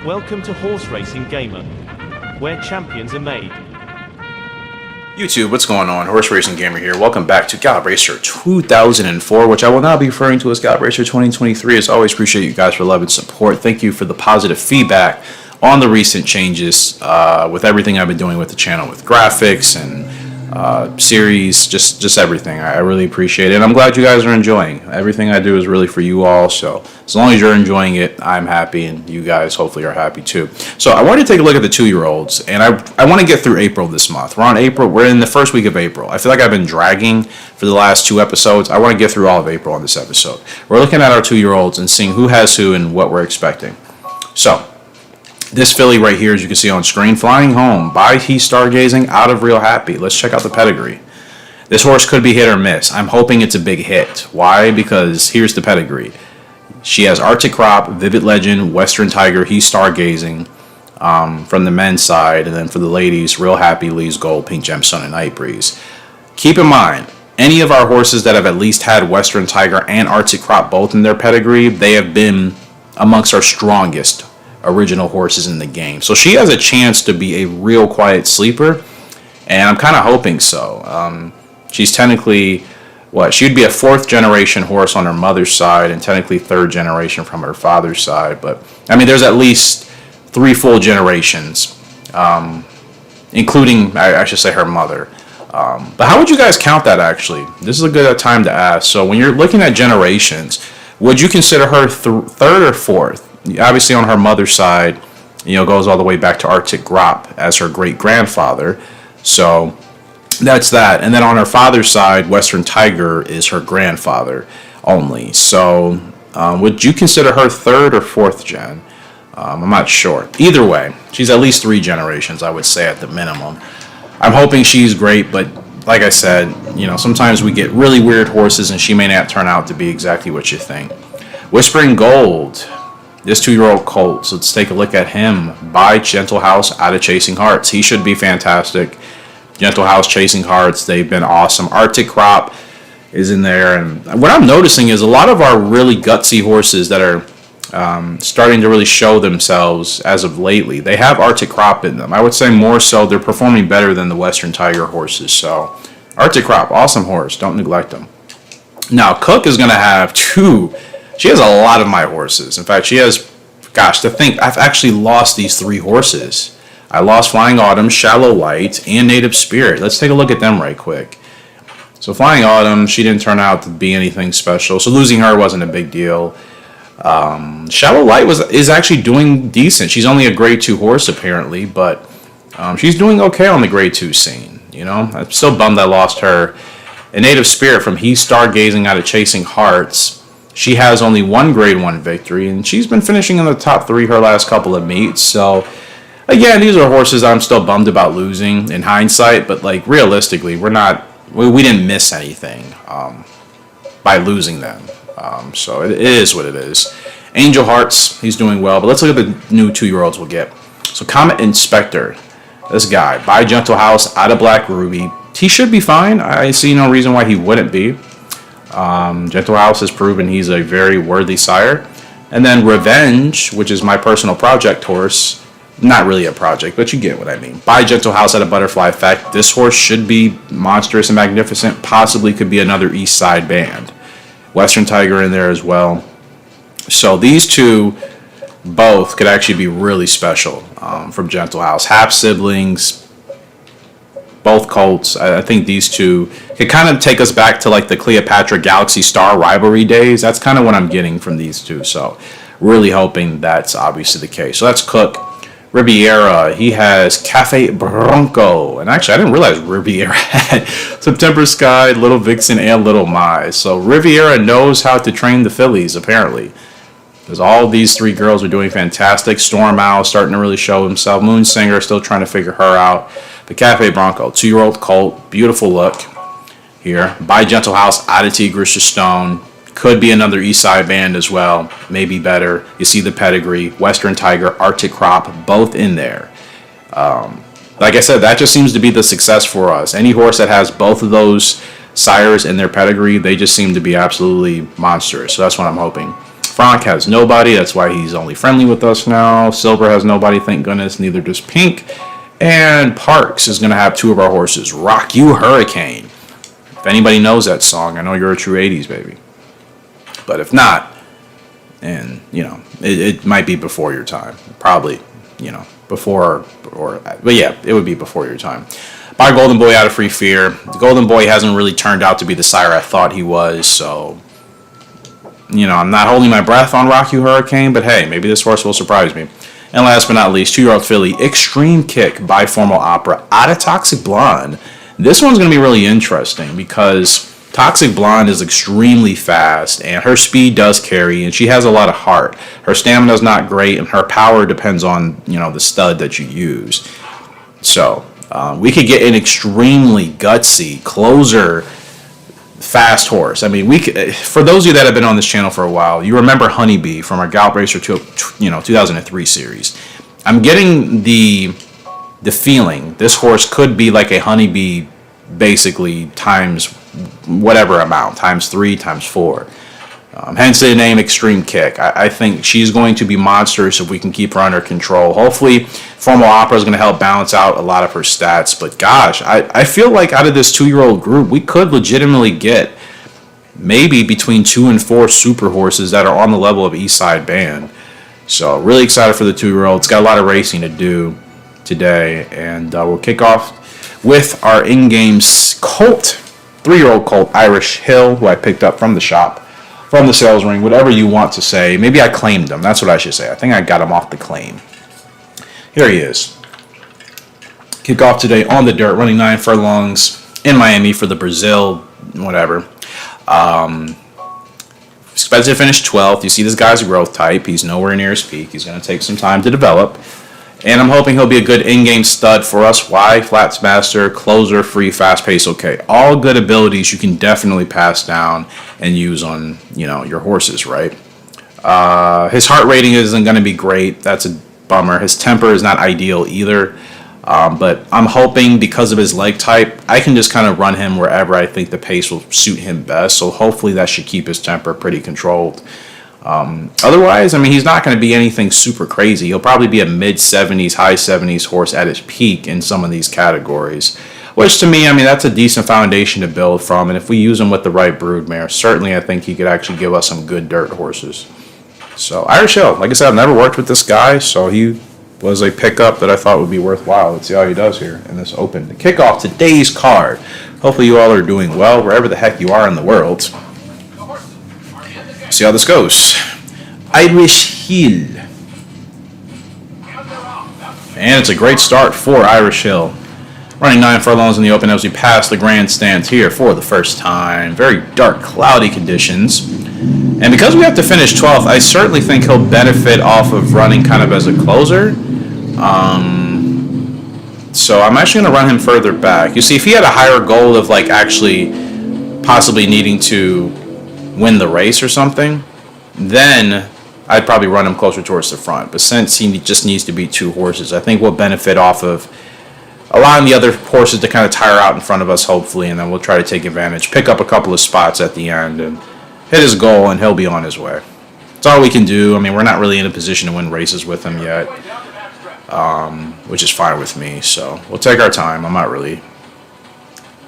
Welcome to Horse Racing Gamer, where champions are made. YouTube, what's going on? Horse Racing Gamer here. Welcome back to Gallop Racer 2004, which I will now be referring to as Gallop Racer 2023. As always, appreciate you guys for love and support. Thank you for the positive feedback on the recent changes with everything I've been doing with the channel, with graphics and series, just everything. I really appreciate it, and I'm glad you guys are enjoying. Everything I do is really for you all, so as long as you're enjoying it, I'm happy, and you guys hopefully are happy too. So I wanted to take a look at the 2-year-olds, and I want to get through April this month. We're in the first week of April. I feel like I've been dragging for the last 2 episodes. I want to get through all of April on this episode. We're looking at our 2-year-olds and seeing who has who and what we're expecting. So this filly right here, as you can see on screen, flying home by He's Stargazing out of Real Happy. Let's check out the pedigree. This horse could be hit or miss. I'm hoping it's a big hit. Why? Because here's the pedigree. She has Arctic Crop, Vivid Legend, Western Tiger, He's Stargazing from the men's side, and then for the ladies, Real Happy, Lee's Gold, Pink Gemstone, and Night Breeze. Keep in mind, any of our horses that have at least had Western Tiger and Arctic Crop both in their pedigree, they have been amongst our strongest original horses in the game. So she has a chance to be a real quiet sleeper, and I'm kind of hoping so. She's technically, she'd be a 4th generation horse on her mother's side and technically 3rd generation from her father's side, but I mean there's at least 3 full generations, including, I should say, her mother. But how would you guys count that actually? This is a good time to ask. So when you're looking at generations, would you consider her 3rd or 4th? Obviously on her mother's side, goes all the way back to Arctic Crop as her great-grandfather. So that's that. And then on her father's side, Western Tiger is her grandfather only. So would you consider her 3rd or 4th gen? I'm not sure. Either way, she's at least 3 generations, I would say, at the minimum. I'm hoping she's great, but like I said, sometimes we get really weird horses and she may not turn out to be exactly what you think. Whispering Gold. This 2-year-old colt, so let's take a look at him. By Gentle House out of Chasing Hearts. He should be fantastic. Gentle House, Chasing Hearts, they've been awesome. Arctic Crop is in there, and what I'm noticing is a lot of our really gutsy horses that are starting to really show themselves as of lately, they have Arctic Crop in them. I would say more so they're performing better than the Western Tiger horses. So Arctic Crop, awesome horse, don't neglect them. Now Cook is going to have 2. She has a lot of my horses. In fact, she has, to think, I've actually lost these 3 horses. I lost Flying Autumn, Shallow Light, and Native Spirit. Let's take a look at them right quick. So Flying Autumn, she didn't turn out to be anything special, so losing her wasn't a big deal. Shallow Light is actually doing decent. She's only a grade 2 horse apparently, but she's doing okay on the grade 2 scene. I'm still bummed I lost her. And Native Spirit from He's Stargazing out of Chasing Hearts. She has only 1 grade 1 victory, and she's been finishing in the top 3 her last couple of meets. So, again, these are horses I'm still bummed about losing in hindsight, but realistically, we didn't miss anything by losing them. So it is what it is. Angel Hearts, he's doing well, but let's look at the new 2-year-olds we'll get. So Comet Inspector, this guy, by Gentle House out of Black Ruby. He should be fine. I see no reason why he wouldn't be. Gentle House has proven he's a very worthy sire. And then Revenge, which is my personal project horse. Not really a project, but you get what I mean. By Gentle House at a Butterfly Effect. This horse should be monstrous and magnificent. Possibly could be another East Side band. Western Tiger in there as well. So these 2 both could actually be really special from Gentle House. Half siblings. Both colts. I think these 2 could kind of take us back to the Cleopatra Galaxy Star rivalry days. That's kind of what I'm getting from these 2. So really hoping that's obviously the case. So that's Cook. Riviera, he has Cafe Bronco. And actually, I didn't realize Riviera had September Sky, Little Vixen, and Little Mai. So Riviera knows how to train the fillies, apparently. Because all these 3 girls are doing fantastic. Storm Owl starting to really show himself. Moon Singer still trying to figure her out. The Cafe Bronco, 2-year-old colt, beautiful look here. By Gentle House, out of Tigris Stone. Could be another East Side band as well, maybe better. You see the pedigree, Western Tiger, Arctic Crop, both in there. Like I said, that just seems to be the success for us. Any horse that has both of those sires in their pedigree, they just seem to be absolutely monstrous. So that's what I'm hoping. Franck has nobody. That's why he's only friendly with us now. Silver has nobody, thank goodness. Neither does Pink. And Parks is going to have 2 of our horses. Rock You Hurricane. If anybody knows that song, I know you're a true 80s baby. But if not, and, it might be before your time. Probably, before, but yeah, it would be before your time. Buy Golden Boy out of Free Fear. The Golden Boy hasn't really turned out to be the sire I thought he was, so, I'm not holding my breath on Rock You Hurricane, but hey, maybe this horse will surprise me. And last but not least, 2-year-old filly, Extreme Kick, Biformal Opera, out of Toxic Blonde. This one's going to be really interesting because Toxic Blonde is extremely fast, and her speed does carry, and she has a lot of heart. Her stamina is not great, and her power depends on, the stud that you use. So, we could get an extremely gutsy, closer, fast horse. I mean, for those of you that have been on this channel for a while, you remember Honeybee from our Gallop Racer 2003 series. I'm getting the feeling this horse could be like a Honeybee, basically times whatever amount, times 3, times 4. Hence the name Extreme Kick. I think she's going to be monstrous if we can keep her under control. Hopefully, Formal Opera is going to help balance out a lot of her stats. But gosh, I feel like out of this 2-year-old group, we could legitimately get maybe between 2 and 4 super horses that are on the level of Eastside Band. So really excited for the 2-year-old. It's got a lot of racing to do today. And we'll kick off with our in-game colt, 3-year-old colt, Irish Hill, who I picked up from the shop. From the sales ring, whatever you want to say. Maybe I claimed him. That's what I should say. I think I got him off the claim. Here he is. Kick off today on the dirt, running 9 furlongs in Miami for the Brazil, whatever. Expected to finish 12th. You see this guy's a growth type. He's nowhere near his peak. He's going to take some time to develop. And I'm hoping he'll be a good in-game stud for us. Why? Flats master, closer, free, fast pace, okay. All good abilities you can definitely pass down and use on, your horses, right? His heart rating isn't going to be great. That's a bummer. His temper is not ideal either. But I'm hoping because of his leg type, I can just kind of run him wherever I think the pace will suit him best. So hopefully that should keep his temper pretty controlled. Otherwise, he's not going to be anything super crazy. He'll probably be a mid-70s, high 70s horse at his peak in some of these categories. Which to me, that's a decent foundation to build from. And if we use him with the right broodmare, certainly I think he could actually give us some good dirt horses. So, Irish Hill, like I said, I've never worked with this guy, so he was a pickup that I thought would be worthwhile. Let's see how he does here in this open. To kick off today's card. Hopefully you all are doing well, wherever the heck you are in the world. See how this goes. Irish Hill. And it's a great start for Irish Hill. Running 9 furlongs in the open as we pass the grandstands here for the first time. Very dark, cloudy conditions. And because we have to finish 12th, I certainly think he'll benefit off of running kind of as a closer. So I'm actually going to run him further back. You see, if he had a higher goal of actually possibly needing to win the race or something, then I'd probably run him closer towards the front. But since he just needs to beat 2 horses, I think we'll benefit off of allowing the other horses to kind of tire out in front of us, hopefully, and then we'll try to take advantage, pick up a couple of spots at the end, and hit his goal, and he'll be on his way. That's all we can do. We're not really in a position to win races with him yet, which is fine with me. So we'll take our time. I'm not really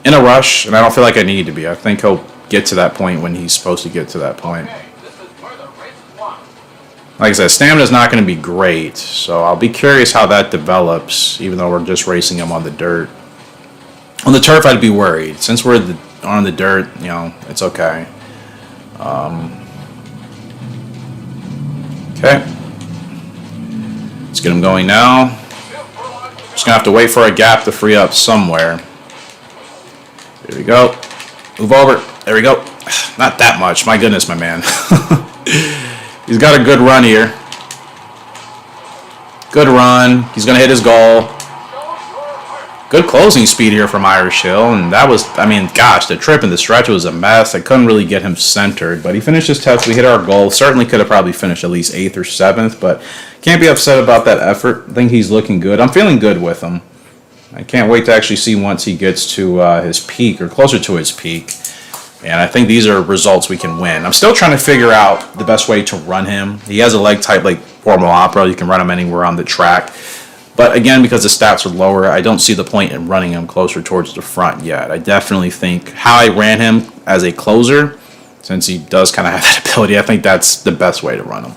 in a rush, and I don't feel like I need to be. I think he'll get to that point when he's supposed to get to that point. Like I said, stamina's not going to be great, so I'll be curious how that develops, even though we're just racing him on the dirt. On the turf, I'd be worried. Since we're on the dirt, it's okay. Okay. Let's get him going now. Just going to have to wait for a gap to free up somewhere. There we go. Move over. There we go. Not that much. My goodness, my man. He's got a good run here. Good run. He's going to hit his goal. Good closing speed here from Irish Hill. And that was, gosh, the trip and the stretch was a mess. I couldn't really get him centered. But he finished his test. We hit our goal. Certainly could have probably finished at least 8th or 7th. But can't be upset about that effort. I think he's looking good. I'm feeling good with him. I can't wait to actually see once he gets to his peak or closer to his peak. And I think these are results we can win. I'm still trying to figure out the best way to run him. He has a leg type like Formal Opera. You can run him anywhere on the track. But again, because the stats are lower, I don't see the point in running him closer towards the front yet. I definitely think how I ran him as a closer, since he does kind of have that ability, I think that's the best way to run him.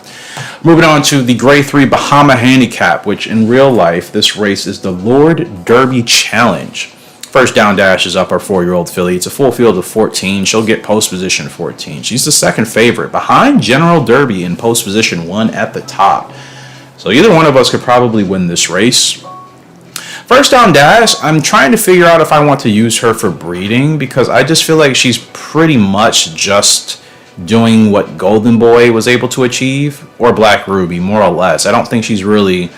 Moving on to the Grade 3 Bahama Handicap, which in real life, this race is the Lord Derby Challenge. First down dash is up our 4-year-old filly. It's a full field of 14. She'll get post position 14. She's the second favorite behind General Derby in post position 1 at the top. So either one of us could probably win this race. First down dash, I'm trying to figure out if I want to use her for breeding because I just feel like she's pretty much just doing what Golden Boy was able to achieve or Black Ruby, more or less. I don't think she's really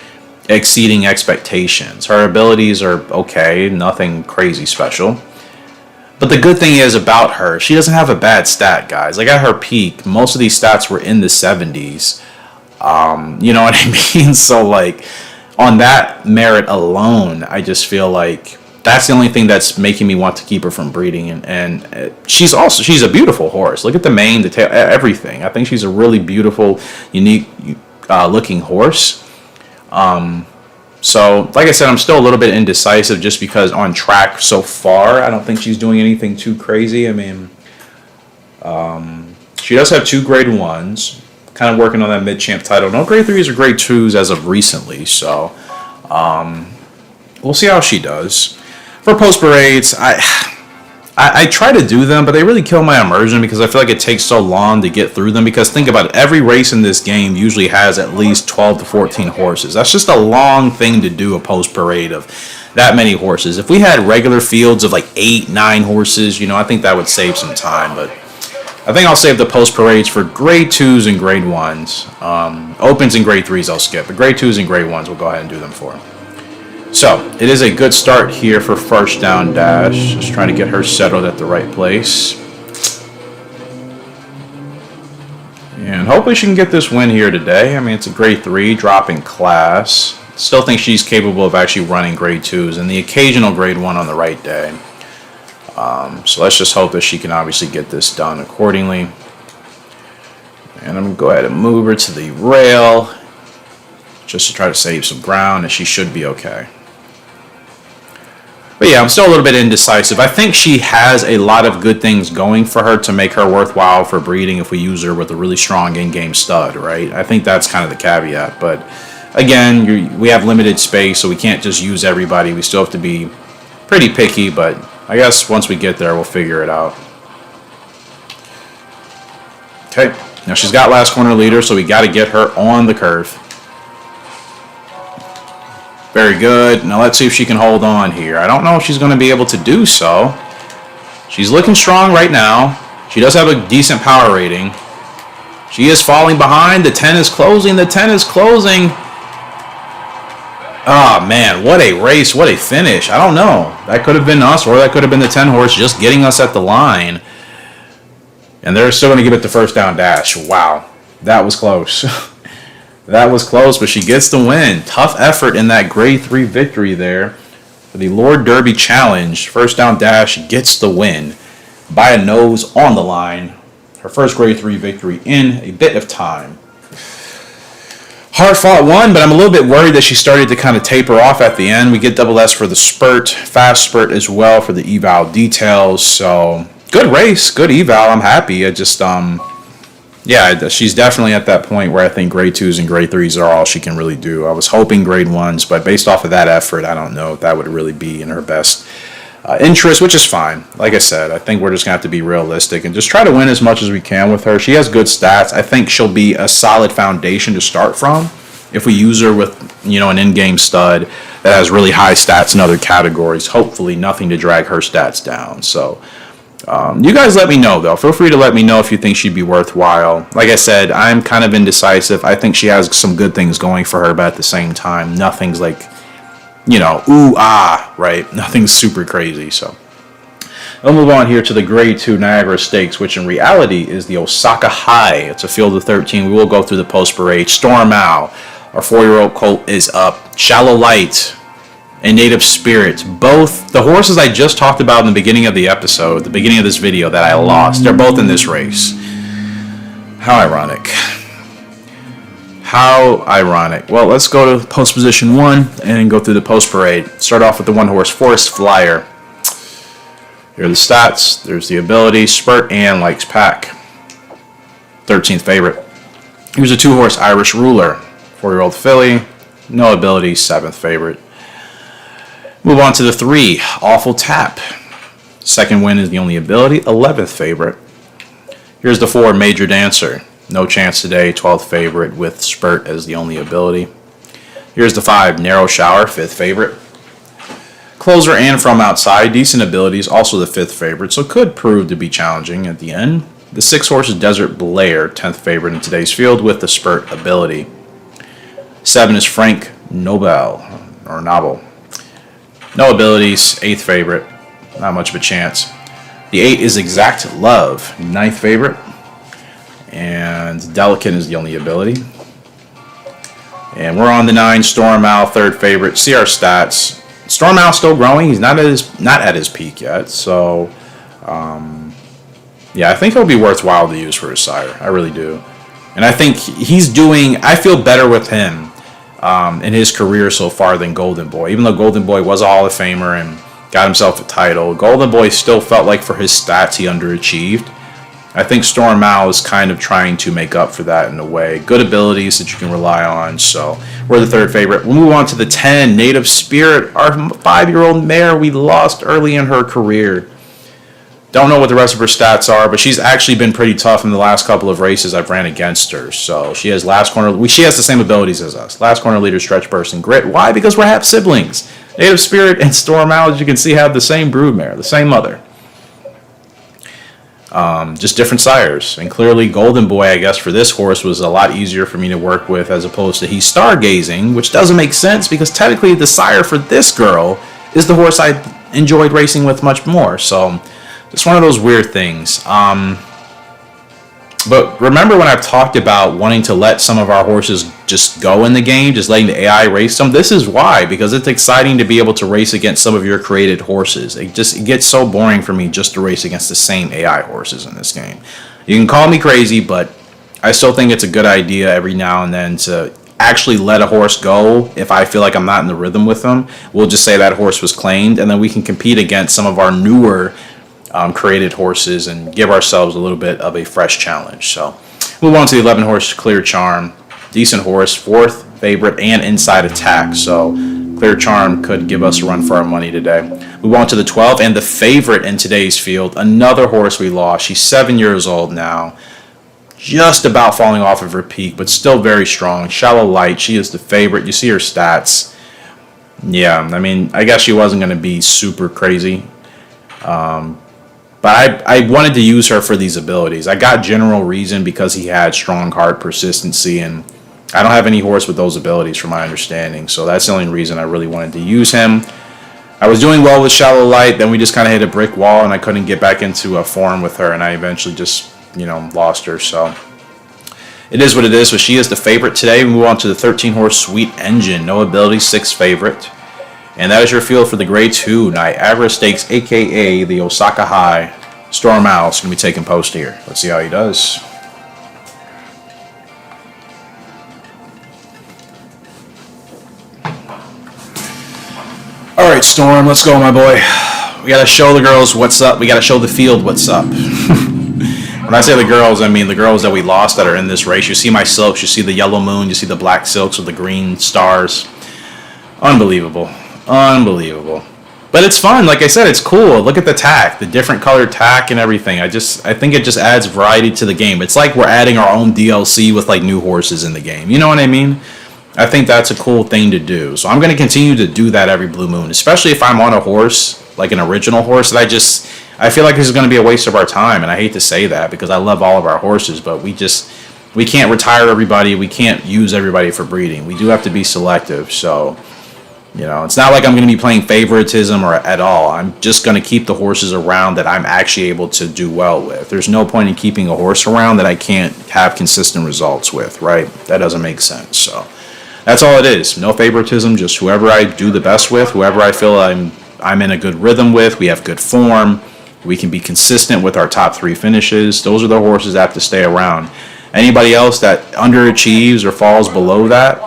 exceeding expectations. Her abilities are okay, nothing crazy special. But the good thing is about her, she doesn't have a bad stat, guys. Like at her peak, most of these stats were in the 70s. You know what I mean? So like on that merit alone, I just feel like that's the only thing that's making me want to keep her from breeding. And she's a beautiful horse. Look at the mane, the tail, everything. I think she's a really beautiful, unique looking horse. So, like I said, I'm still a little bit indecisive just because on track so far, I don't think she's doing anything too crazy. I mean, she does have 2 grade 1s, kind of working on that mid-champ title. No grade 3s or grade 2s as of recently, so we'll see how she does. For post parades, I try to do them, but they really kill my immersion because I feel like it takes so long to get through them. Because think about it, every race in this game usually has at least 12 to 14 horses. That's just a long thing to do, a post parade of that many horses. If we had regular fields of like 8, 9 horses, I think that would save some time. But I think I'll save the post parades for grade 2s and grade 1s. Opens and grade 3s I'll skip, but grade 2s and grade 1s we'll go ahead and do them for. So, it is a good start here for first down dash. Just trying to get her settled at the right place. And hopefully she can get this win here today. I mean, it's a grade 3, dropping class. Still think she's capable of actually running grade 2s and the occasional grade 1 on the right day. So let's just hope that she can obviously get this done accordingly. And I'm going to go ahead and move her to the rail just to try to save some ground, and she should be okay. But yeah, I'm still a little bit indecisive. I think she has a lot of good things going for her to make her worthwhile for breeding if we use her with a really strong in-game stud, right? I think that's kind of the caveat. But again, we have limited space, so we can't just use everybody. We still have to be pretty picky, but I guess once we get there, we'll figure it out. Okay, now she's got last corner leader, so we got to get her on the curve. Very good. Now let's see if she can hold on here. I don't know if she's going to be able to do so. She's looking strong right now. She does have a decent power rating. She is falling behind. The 10 is closing. The 10 is closing. Oh, man. What a race. What a finish. I don't know. That could have been us, or that could have been the 10 horse just getting us at the line. And they're still going to give it the first down dash. Wow. That was close. That was close, but she gets the win. Tough effort in that grade 3 victory there for the Lord Derby Challenge. First down dash gets the win by a nose on the line. Her first grade 3 victory in a bit of time. Hard fought one, but I'm a little bit worried that she started to kind of taper off at the end. We get double S for the spurt, fast spurt as well for the eval details. So good race, good eval. I'm happy. I just yeah, she's definitely at that point where I think grade 2s and grade 3s are all she can really do. I was hoping grade 1s, but based off of that effort, I don't know if that would really be in her best interest, which is fine. Like I said, I think we're just going to have to be realistic and just try to win as much as we can with her. She has good stats. I think she'll be a solid foundation to start from if we use her with, an in-game stud that has really high stats in other categories. Hopefully nothing to drag her stats down. So you guys let me know, though. Feel free to let me know if you think she'd be worthwhile. Like I said, I'm kind of indecisive. I think she has some good things going for her, but at the same time, nothing's like, ooh, ah, right? Nothing's super crazy, so. We'll move on here to the grade 2 Niagara Stakes, which in reality is the Osaka High. It's a field of 13. We will go through the post parade. Storm Owl, our 4-year-old colt, is up. Shallow Light, and Native Spirit. Both the horses I just talked about in the beginning of the episode, the beginning of this video that I lost, they're both in this race. How ironic. How ironic. Well, let's go to post position 1 and go through the post parade. Start off with the 1 horse, Forest Flyer. Here are the stats. There's the ability, Spurt, and likes pack. 13th favorite. Here's a 2 horse, Irish Ruler. 4-year-old filly. No ability, 7th favorite. Move on to the 3, Awful Tap. Second win is the only ability, 11th favorite. Here's the 4, Major Dancer. No chance today, 12th favorite with Spurt as the only ability. Here's the 5, Narrow Shower, 5th favorite. Closer and From Outside, decent abilities, also the 5th favorite, so could prove to be challenging at the end. The 6 horse, Desert Blair, 10th favorite in today's field with the Spurt ability. 7 is Frank Nobel. No abilities, 8th favorite, not much of a chance. The 8 is Exact Love, 9th favorite. And Delicate is the only ability. And we're on the 9, Storm Owl, 3rd favorite. See our stats. Storm Owl's still growing. He's not at his peak yet. So, yeah, I think it'll be worthwhile to use for his sire. I really do. And I think I feel better with him in his career so far than Golden Boy. Even though Golden Boy was a Hall of Famer and got himself a title, Golden Boy still felt like for his stats he underachieved. I think Storm Owl is kind of trying to make up for that in a way. Good abilities that you can rely on, so we're the 3rd favorite. We'll move on to the 10, Native Spirit, our 5-year-old mare we lost early in her career. Don't know what the rest of her stats are, but she's actually been pretty tough in the last couple of races I've ran against her. So she has she has the same abilities as us. Last corner leader, stretch burst, and grit. Why? Because we're half siblings. Native Spirit and Storm Owl, as you can see, have the same broodmare, the same mother. Just different sires. And clearly Golden Boy, I guess, for this horse was a lot easier for me to work with as opposed to he's stargazing, which doesn't make sense because technically the sire for this girl is the horse I enjoyed racing with much more. So just one of those weird things. But remember when I've talked about wanting to let some of our horses just go in the game, just letting the AI race them? This is why, because it's exciting to be able to race against some of your created horses. It gets so boring for me just to race against the same AI horses in this game. You can call me crazy, but I still think it's a good idea every now and then to actually let a horse go if I feel like I'm not in the rhythm with them. We'll just say that horse was claimed, and then we can compete against some of our newer created horses and give ourselves a little bit of a fresh challenge. So move on to the 11 horse, Clear Charm. Decent horse, 4th favorite and inside attack. So Clear Charm could give us a run for our money today. Move on to the 12 and the favorite in today's field. Another horse we lost. She's 7 years old now. Just about falling off of her peak, but still very strong. Shallow Light. She is the favorite. You see her stats. Yeah, I mean, I guess she wasn't going to be super crazy. But I wanted to use her for these abilities. I got General Reason because he had strong heart, persistency, and I don't have any horse with those abilities from my understanding. So that's the only reason I really wanted to use him. I was doing well with Shallow Light, then we just kind of hit a brick wall and I couldn't get back into a form with her, and I eventually just, lost her. So it is what it is, but she is the favorite today. We move on to the 13 horse, Sweet Engine. No ability, 6th favorite. And that is your field for the Grade 2 Niagara Stakes, a.k.a. the Osaka High. Storm Owl is going to be taking post here. Let's see how he does. All right, Storm, let's go, my boy. We got to show the girls what's up. We got to show the field what's up. When I say the girls, I mean the girls that we lost that are in this race. You see my silks. You see the yellow moon. You see the black silks with the green stars. Unbelievable. Unbelievable. But it's fun. Like I said, it's cool. Look at the tack, the different colored tack and everything. I think it just adds variety to the game. It's like we're adding our own DLC with like new horses in the game. You know what I mean? I think that's a cool thing to do. So I'm going to continue to do that every blue moon, especially if I'm on a horse, like an original horse that I feel like this is going to be a waste of our time. And I hate to say that because I love all of our horses, but we can't retire everybody. We can't use everybody for breeding. We do have to be selective. So, it's not like I'm going to be playing favoritism or at all. I'm just going to keep the horses around that I'm actually able to do well with. There's no point in keeping a horse around that I can't have consistent results with, right? That doesn't make sense. So That's all it is. No favoritism, just whoever I do the best with, whoever I feel I'm in a good rhythm with, we have good form, we can be consistent with our top 3 finishes. Those are the horses that have to stay around. Anybody else that underachieves or falls below that,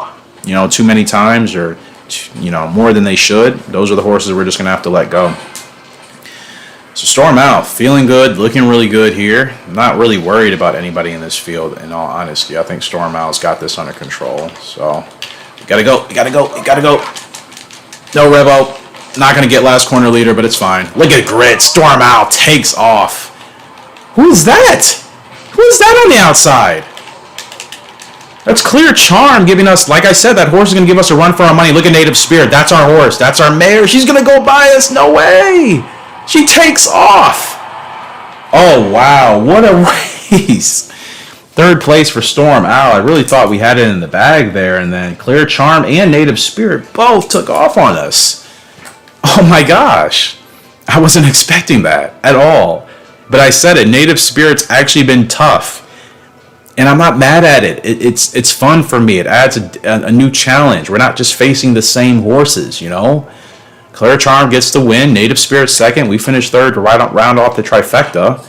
too many times or, more than they should, those are the horses we're just going to have to let go. So Storm Out, feeling good, looking really good here. I'm not really worried about anybody in this field, in all honesty. I think Storm Out's got this under control. So, you gotta go. No Revo. Not going to get last corner leader, but it's fine. Look at Grit. Storm Out takes off. Who is that? Who is that on the outside? That's Clear Charm giving us, like I said, that horse is going to give us a run for our money. Look at Native Spirit. That's our horse. That's our mare. She's going to go by us. No way. She takes off. Oh, wow. What a race. 3rd place for Storm Out. I really thought we had it in the bag there. And then Clear Charm and Native Spirit both took off on us. Oh, my gosh. I wasn't expecting that at all. But I said it. Native Spirit's actually been tough. And I'm not mad at it. It's fun for me. It adds a new challenge. We're not just facing the same horses, Clear Charm gets the win. Native Spirit 2nd. We finished 3rd to round off the trifecta.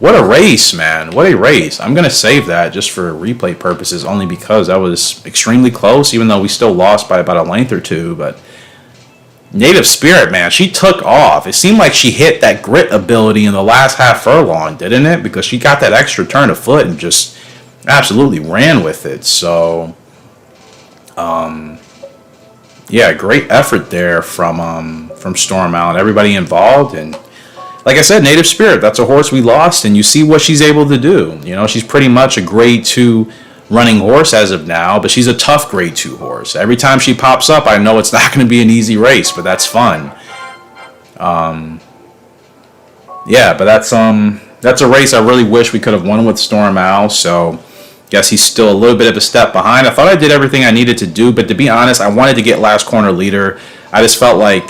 What a race, man. What a race. I'm going to save that just for replay purposes only because that was extremely close, even though we still lost by about a length or 2. But Native Spirit, man, she took off. It seemed like she hit that grit ability in the last half furlong, didn't it? Because she got that extra turn of foot and just absolutely ran with it. So, yeah, great effort there from Storm Out, everybody involved. And like I said, Native Spirit, that's a horse we lost, and you see what she's able to do. She's pretty much a grade 2 running horse as of now, but she's a tough grade 2 horse. Every time she pops up, I know it's not going to be an easy race, but that's fun. Yeah, but that's a race I really wish we could have won with Storm Out, so guess he's still a little bit of a step behind. I thought I did everything I needed to do, but to be honest, I wanted to get last corner leader. I just felt like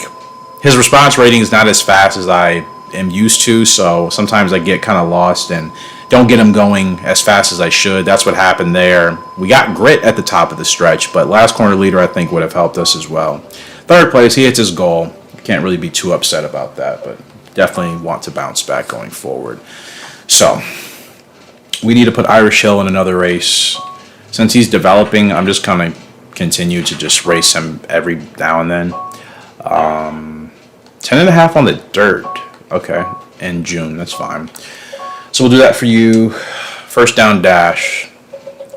his response rating is not as fast as I am used to, so sometimes I get kind of lost and don't get him going as fast as I should. That's what happened there. We got Grit at the top of the stretch, but last corner leader I think would have helped us as well. 3rd place, he hits his goal. Can't really be too upset about that, but definitely want to bounce back going forward. So, we need to put Irish Hill in another race. Since he's developing, I'm just going to continue to just race him every now and then. 10.5 on the dirt. Okay, in June, that's fine. So we'll do that for you. First down dash.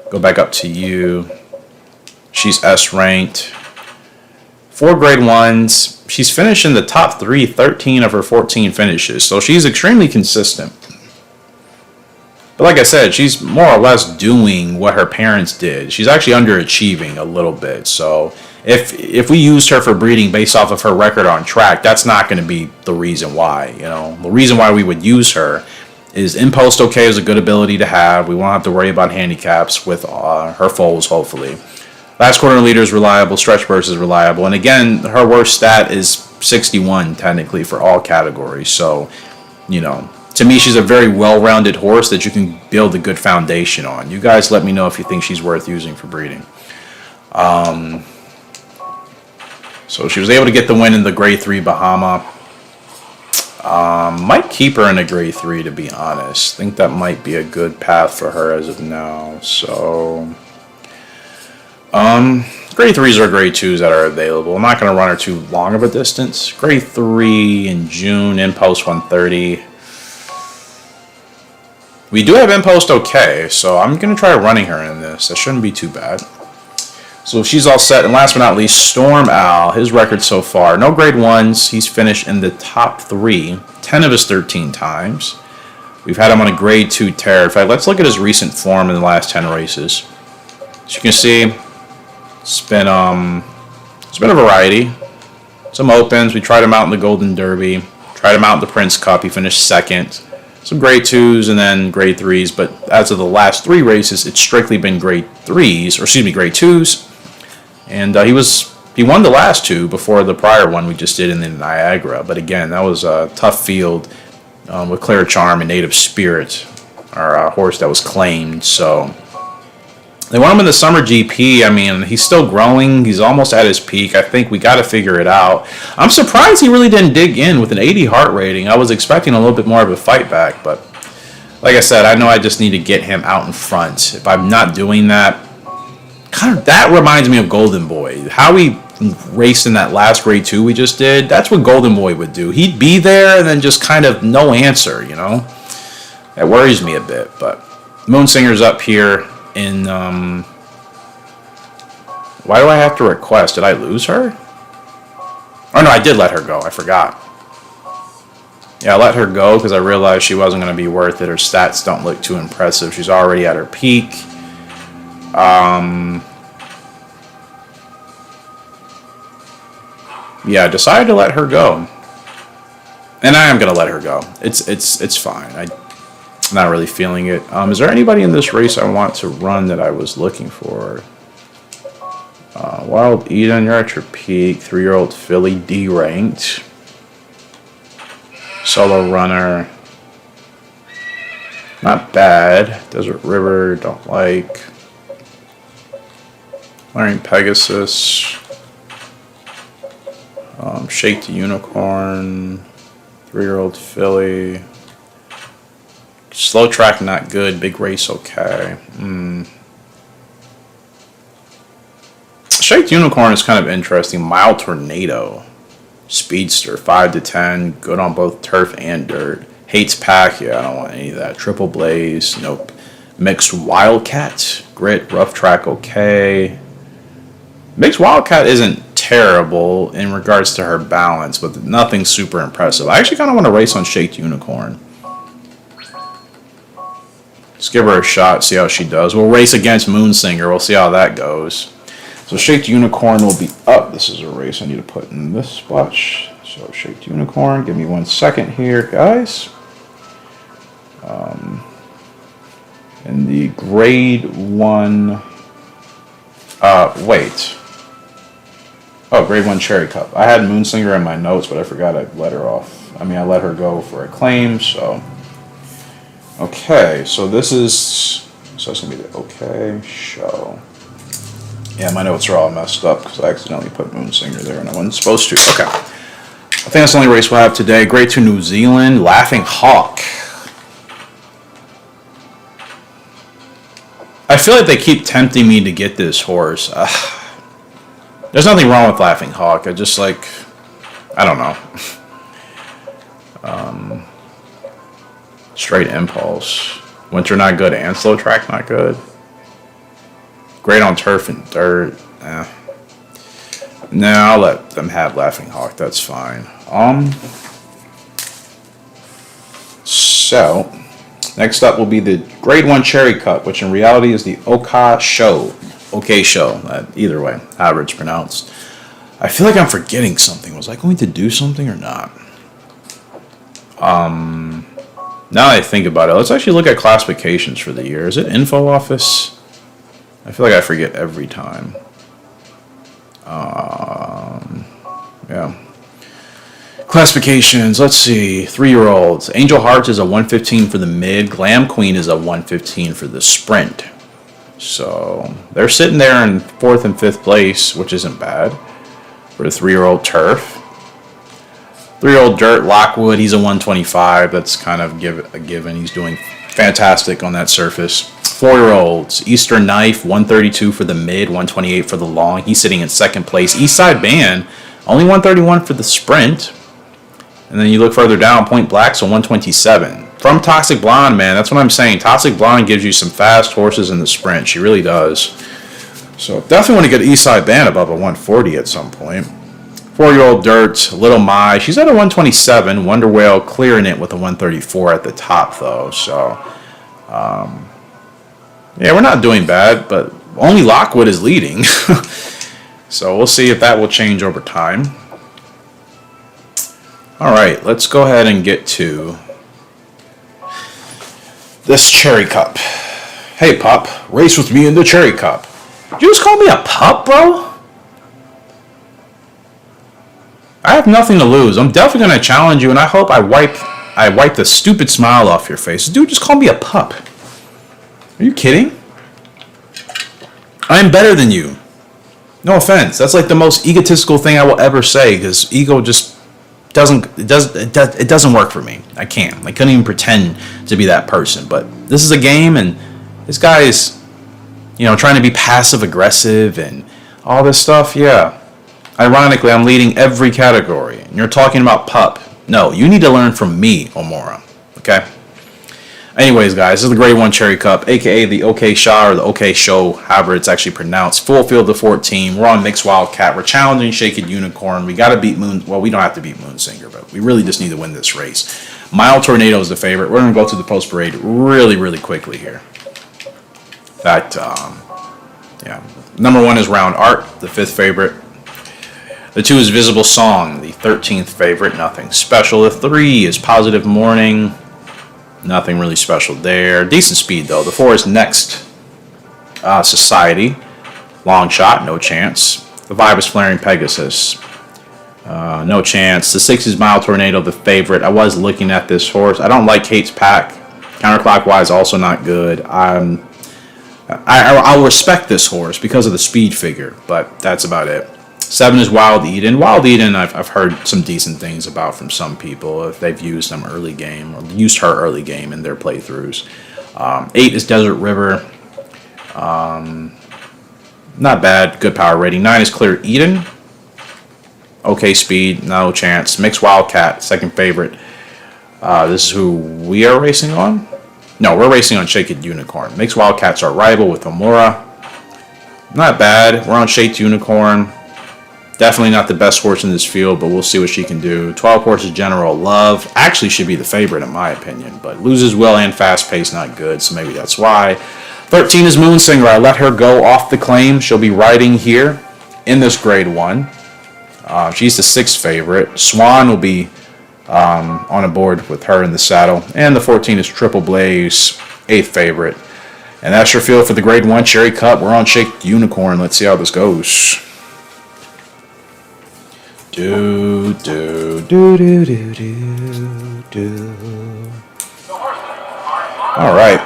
Go back up to you. She's S ranked. 4 grade 1s. She's finished in the top 13 of her 14 finishes. So she's extremely consistent. But like I said, she's more or less doing what her parents did. She's actually underachieving a little bit. So if we used her for breeding based off of her record on track, that's not going to be the reason why. The reason why we would use her is Impost okay is a good ability to have. We won't have to worry about handicaps with her foals, hopefully. Last corner leader is reliable. Stretch burst is reliable. And again, her worst stat is 61 technically for all categories. So, to me, she's a very well-rounded horse that you can build a good foundation on. You guys let me know if you think she's worth using for breeding. So she was able to get the win in the grade 3 Bahama. Might keep her in a grade 3, to be honest. I think that might be a good path for her as of now. So, grade 3s or grade 2s that are available. I'm not going to run her too long of a distance. Grade 3 in June, Impost 130. We do have Impost okay, so I'm going to try running her in this. That shouldn't be too bad. So she's all set. And last but not least, Storm Owl. His record so far, no grade 1s. He's finished in the top 3, 10 of his 13 times. We've had him on a grade 2 tear. In fact, let's look at his recent form in the last 10 races. As you can see, it's been a variety. Some opens. We tried him out in the Golden Derby. Tried him out in the Prince Cup. He finished 2nd. Some grade 2s and then grade 3s. But as of the last 3 races, it's strictly been grade 3s, or excuse me, grade 2s. And he won the last 2 before the prior one we just did in the Niagara. But again, that was a tough field with Clear Charm and Native Spirit, our horse that was claimed. So They want him in the summer GP. I mean, he's still growing. He's almost at his peak. I think we got to figure it out. I'm surprised he really didn't dig in with an 80 heart rating. I was expecting a little bit more of a fight back, but like I said, I know I just need to get him out in front. If I'm not doing that, kind of that reminds me of Golden Boy. How he raced in that last grade 2 we just did, that's what Golden Boy would do. He'd be there and then just kind of no answer, you know? That worries me a bit, but Moonsinger's up here. In why do I have to request? Did I lose her? Oh no, I did let her go. I forgot. Yeah, I let her go because I realized she wasn't going to be worth it. Her stats don't look too impressive. She's already at her peak. Yeah, I decided to let her go, and I am going to let her go. It's fine. I'm not really feeling it. Is there anybody in this race I want to run that I was looking for? Wild Eden, you're at your peak. 3-year-old filly, D ranked. Solo runner. Not bad. Desert River, don't like. Flaring Pegasus. Shake the Unicorn. 3-year-old filly. Slow track, not good. Big race, okay. Shake the Unicorn is kind of interesting. Mild Tornado. Speedster, 5 to 10. Good on both turf and dirt. Hates pack, yeah, I don't want any of that. Triple Blaze, nope. Mixed Wildcat. Grit, rough track, okay. Mixed Wildcat isn't terrible in regards to her balance, but nothing super impressive. I actually kind of want to race on Shake the Unicorn. Let's give her a shot, see how she does. We'll race against Moonsinger. We'll see how that goes. So Shake the Unicorn will be up. This is a race I need to put in this spot. So Shake the Unicorn. Give me 1 second here, guys. In the grade 1... wait. Oh, grade 1 Cherry Cup. I had Moonsinger in my notes, but I forgot I let her off. I mean, I let her go for a claim, so... Okay, so this is... So it's going to be the okay show. Yeah, my notes are all messed up because I accidentally put Moonsinger there and I wasn't supposed to. Okay. I think that's the only race we'll have today. Grade 2 New Zealand. Laughing Hawk. I feel like they keep tempting me to get this horse. There's nothing wrong with Laughing Hawk. I just like... I don't know. Straight impulse. Winter not good and slow track not good. Great on turf and dirt. No, I'll let them have Laughing Hawk. That's fine. So, next up will be the Grade 1 Cherry Cup, which in reality is the OK Show. OK Show. Either way, however it's pronounced. I feel like I'm forgetting something. Was I going to do something or not? Now that I think about it, let's actually look at classifications for the year. Is it Info Office? I feel like I forget every time. Yeah. Classifications, let's see. 3-year-olds. Angel Hearts is a 115 for the mid. Glam Queen is a 115 for the sprint. So they're sitting there in 4th and 5th place, which isn't bad for a 3-year-old turf. 3-year-old dirt, Lockwood, he's a 125. That's kind of a given. He's doing fantastic on that surface. 4-year-olds, Eastern Knife, 132 for the mid, 128 for the long. He's sitting in 2nd place. Eastside Band, only 131 for the sprint. And then you look further down, Point Black's a 127. From Toxic Blonde, man, that's what I'm saying. Toxic Blonde gives you some fast horses in the sprint. She really does. So definitely want to get Eastside Band above a 140 at some point. 4-year-old Dirt, Little Mai, she's at a 127. Wonder Whale clearing it with a 134 at the top, though. So, yeah, we're not doing bad, but only Lockwood is leading. So we'll see if that will change over time. All right, let's go ahead and get to this Cherry Cup. Hey, pup, race with me in the Cherry Cup. Did you just call me a pup, bro? I have nothing to lose. I'm definitely going to challenge you, and I hope I wipe the stupid smile off your face. Dude, just call me a pup. Are you kidding? I am better than you. No offense. That's like the most egotistical thing I will ever say, because ego just it doesn't work for me. I can't. I couldn't even pretend to be that person. But this is a game, and this guy is, trying to be passive aggressive and all this stuff. Yeah. Ironically, I'm leading every category, and you're talking about pup. No, you need to learn from me, Omura. Okay? Anyways, guys, this is the Grade 1 Cherry Cup, a.k.a. the OK Shaw or the OK Show, however it's actually pronounced. Full field of 14. We're on Mixed Wildcat. We're challenging Shake It Unicorn. We got to beat Moon. Well, we don't have to beat Moonsinger, but we really just need to win this race. Mild Tornado is the favorite. We're going to go through the post parade really, really quickly here. Number 1 is Round Art, the 5th favorite. The 2 is Visible Song, the 13th favorite. Nothing special. The 3 is Positive Morning. Nothing really special there. Decent speed, though. The 4 is Next Society. Long Shot, no chance. The 5 is Flaring Pegasus. No chance. The 6 is Mild Tornado, the favorite. I was looking at this horse. I don't like Kate's Pack. Counterclockwise, also not good. I'll respect this horse because of the speed figure, but that's about it. 7 is Wild Eden. Wild Eden, I've heard some decent things about from some people if they've used them early game or used her early game in their playthroughs. 8 is Desert River. Not bad. Good power rating. 9 is Clear Eden. Okay speed. No chance. Mixed Wildcat, second favorite. This is who we are racing on? No, we're racing on Shake It Unicorn. Mixed Wildcat's our rival with Omura. Not bad. We're on Shake Unicorn. Definitely not the best horse in this field, but we'll see what she can do. 12 horses General Love. Actually should be the favorite in my opinion, but loses well and fast pace, not good, so maybe that's why. 13 is Moonsinger. I let her go off the claim. She'll be riding here in this Grade 1. She's the 6th favorite. Swan will be on a board with her in the saddle. And the 14 is Triple Blaze, 8th favorite. And that's your field for the Grade 1 Cherry Cup. We're on Shake Unicorn. Let's see how this goes. Do, do, do, do, do, do, do. All right.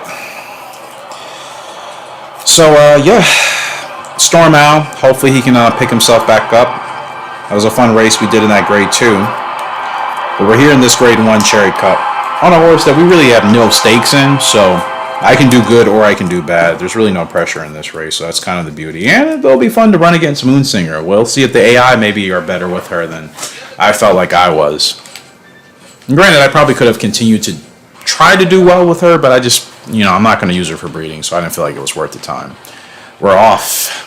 So, Storm Owl. Hopefully he can pick himself back up. That was a fun race we did in that Grade 2. But we're here in this Grade 1 Cherry Cup on a horse that we really have no stakes in, so I can do good or I can do bad. There's really no pressure in this race, so that's kind of the beauty. And it'll be fun to run against Moonsinger. We'll see if the AI maybe are better with her than I felt like I was. And granted, I probably could have continued to try to do well with her, but I just, I'm not going to use her for breeding, so I didn't feel like it was worth the time. We're off.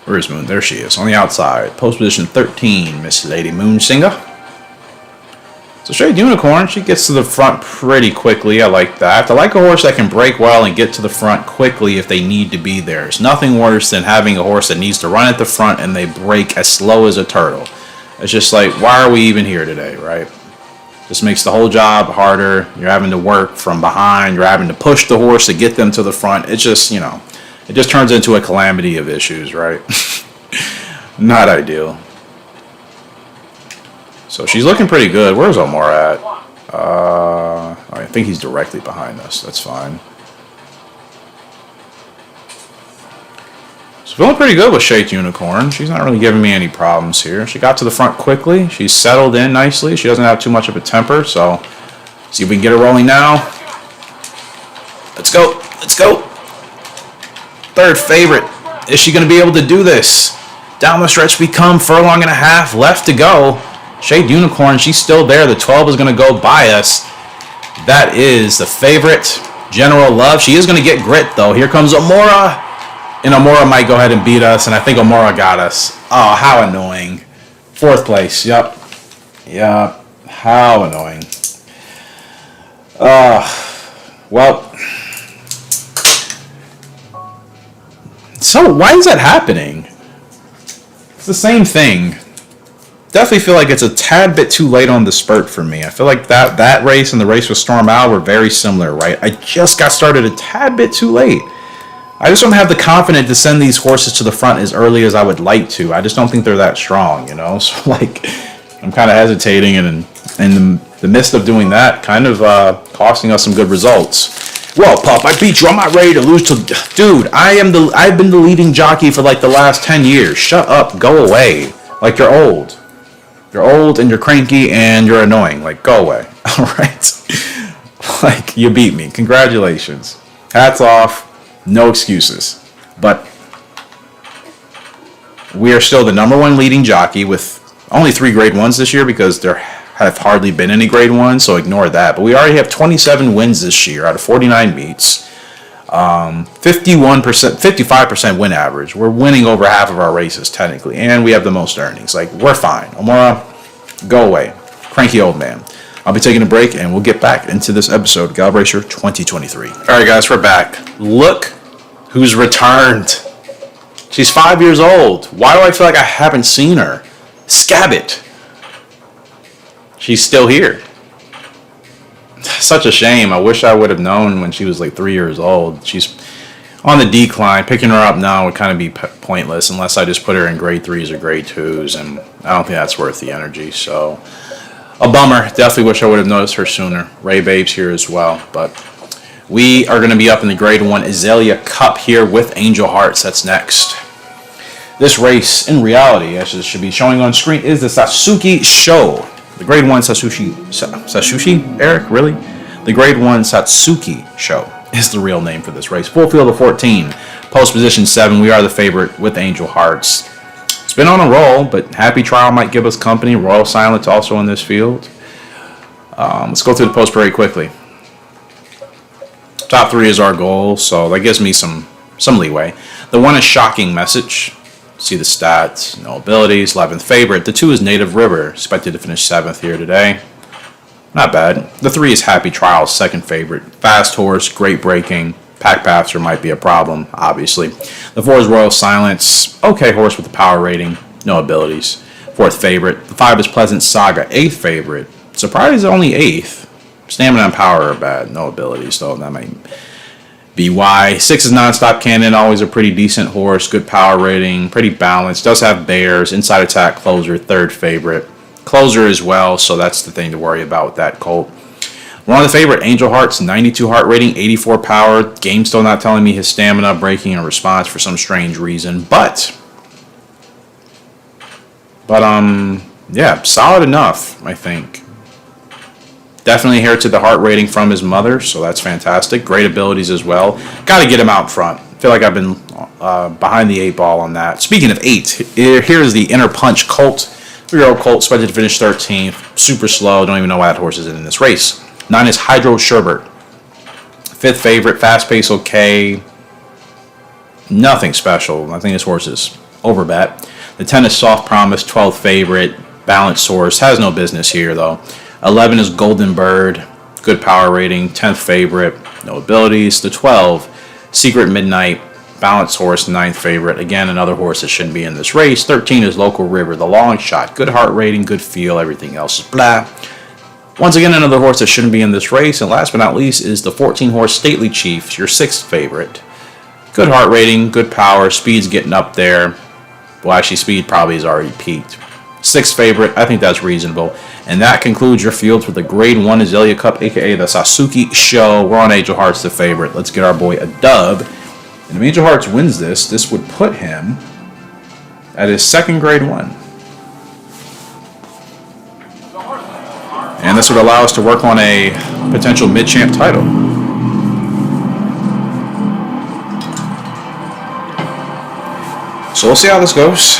Where is Moon? There she is, on the outside. Post position 13, Miss Lady Moonsinger. So Shade Unicorn, she gets to the front pretty quickly. I like that. I like a horse that can break well and get to the front quickly if they need to be there. It's nothing worse than having a horse that needs to run at the front and they break as slow as a turtle. It's just like, why are we even here today, right? Just makes the whole job harder. You're having to work from behind. You're having to push the horse to get them to the front. It's just, it just turns into a calamity of issues, right? Not ideal. So she's looking pretty good. Where's Omar at? I think he's directly behind us. That's fine. So feeling pretty good with Shade Unicorn. She's not really giving me any problems here. She got to the front quickly. She's settled in nicely. She doesn't have too much of a temper. So see if we can get her rolling now. Let's go. Let's go. Third favorite. Is she going to be able to do this? Down the stretch we come. Furlong and a half left to go. Shade Unicorn, she's still there. The 12 is going to go by us. That is the favorite, General Love. She is going to get grit, though. Here comes Omura. And Omura might go ahead and beat us, and I think Omura got us. Oh, how annoying. 4th place. Yep. How annoying. Well. So, why is that happening? It's the same thing. Definitely feel like it's a tad bit too late on the spurt for me. I feel like that race and the race with Storm Owl were very similar, right? I just got started a tad bit too late. I just don't have the confidence to send these horses to the front as early as I would like to. I just don't think they're that strong, So, I'm kind of hesitating, and in the midst of doing that, kind of costing us some good results. Well, pup, I beat you. I'm not ready to lose to... Dude, I've been the leading jockey for like the last 10 years. Shut up. Go away. Like, you're old. You're old and you're cranky and you're annoying. Like, go away. All right? Like, you beat me. Congratulations. Hats off. No excuses. But we are still the #1 leading jockey with only 3 grade 1s this year because there have hardly been any grade 1s, so ignore that. But we already have 27 wins this year out of 49 meets. 51%, 55% win average. We're winning over half of our races technically, and we have the most earnings. Like, we're fine. Omura, go away. Cranky old man. I'll be taking a break, and we'll get back into this episode of Gallop Racer 2023. All right, guys, we're back. Look who's returned. She's 5 years old. Why do I feel like I haven't seen her? Scabbit. She's still here. Such a shame. I wish I would have known when she was like 3 years old. She's on the decline. Picking her up now would kind of be pointless unless I just put her in grade 3s or grade 2s, and I don't think that's worth the energy. So, a bummer. Definitely wish I would have noticed her sooner. Ray Babe's here as well, but we are going to be up in the grade 1 Azalea Cup here with Angel Hearts. That's next. This race, in reality, as it should be showing on screen, is the Satsuki Show. The grade 1 Satsushi, Eric, really? The grade 1 Satsuki Show is the real name for this race. Full field of 14. Post position 7. We are the favorite with Angel Hearts. It's been on a roll, but Happy Trial might give us company. Royal Silence also in this field. Let's go through the post very quickly. Top 3 is our goal, so that gives me some leeway. The 1 is Shocking Message. See the stats, no abilities, 11th favorite. The 2 is Native River, expected to finish 7th here today. Not bad. The 3 is Happy Trial, 2nd favorite. Fast horse, great braking. Pack passer might be a problem, obviously. The 4 is Royal Silence, okay horse with the power rating, no abilities. 4th favorite. The 5 is Pleasant Saga, 8th favorite. Surprise, only 8th. Stamina and power are bad, no abilities, though that might be why. 6 is Nonstop Cannon, always a pretty decent horse, good power rating, pretty balanced, does have bears, inside attack closer, 3rd favorite. Closer as well, so that's the thing to worry about with that colt. We're on the favorite, Angel Hearts, 92 heart rating, 84 power. Game still not telling me his stamina, braking, and response for some strange reason, but yeah, solid enough, I think. Definitely inherited the heart rating from his mother, so that's fantastic. Great abilities as well. Got to get him out front. I feel like I've been behind the 8 ball on that. Speaking of 8, here's the Inner Punch Colt. 3-year-old colt, expected to finish 13th. Super slow. Don't even know why that horse is in this race. 9 is Hydro Sherbert. 5th favorite. Fast pace okay. Nothing special. I think this horse is overbet. The 10 is Soft Promise. 12th favorite. Balanced horse. Has no business here, though. 11 is Golden Bird, good power rating, 10th favorite, no abilities. The 12, Secret Midnight, balanced horse, 9th favorite. Again, another horse that shouldn't be in this race. 13 is Local River, the long shot, good heart rating, good feel, everything else is blah. Once again, another horse that shouldn't be in this race. And last but not least is the 14 horse Stately Chief, your 6th favorite. Good heart rating, good power, speed's getting up there. Well, actually, speed probably has already peaked. 6th favorite, I think that's reasonable. And that concludes your field for the Grade 1 Azalea Cup, a.k.a. the Satsuki Show. We're on Angel Hearts, the favorite. Let's get our boy a dub. And if Angel Hearts wins this would put him at his 2nd Grade 1. And this would allow us to work on a potential mid-champ title. So we'll see how this goes.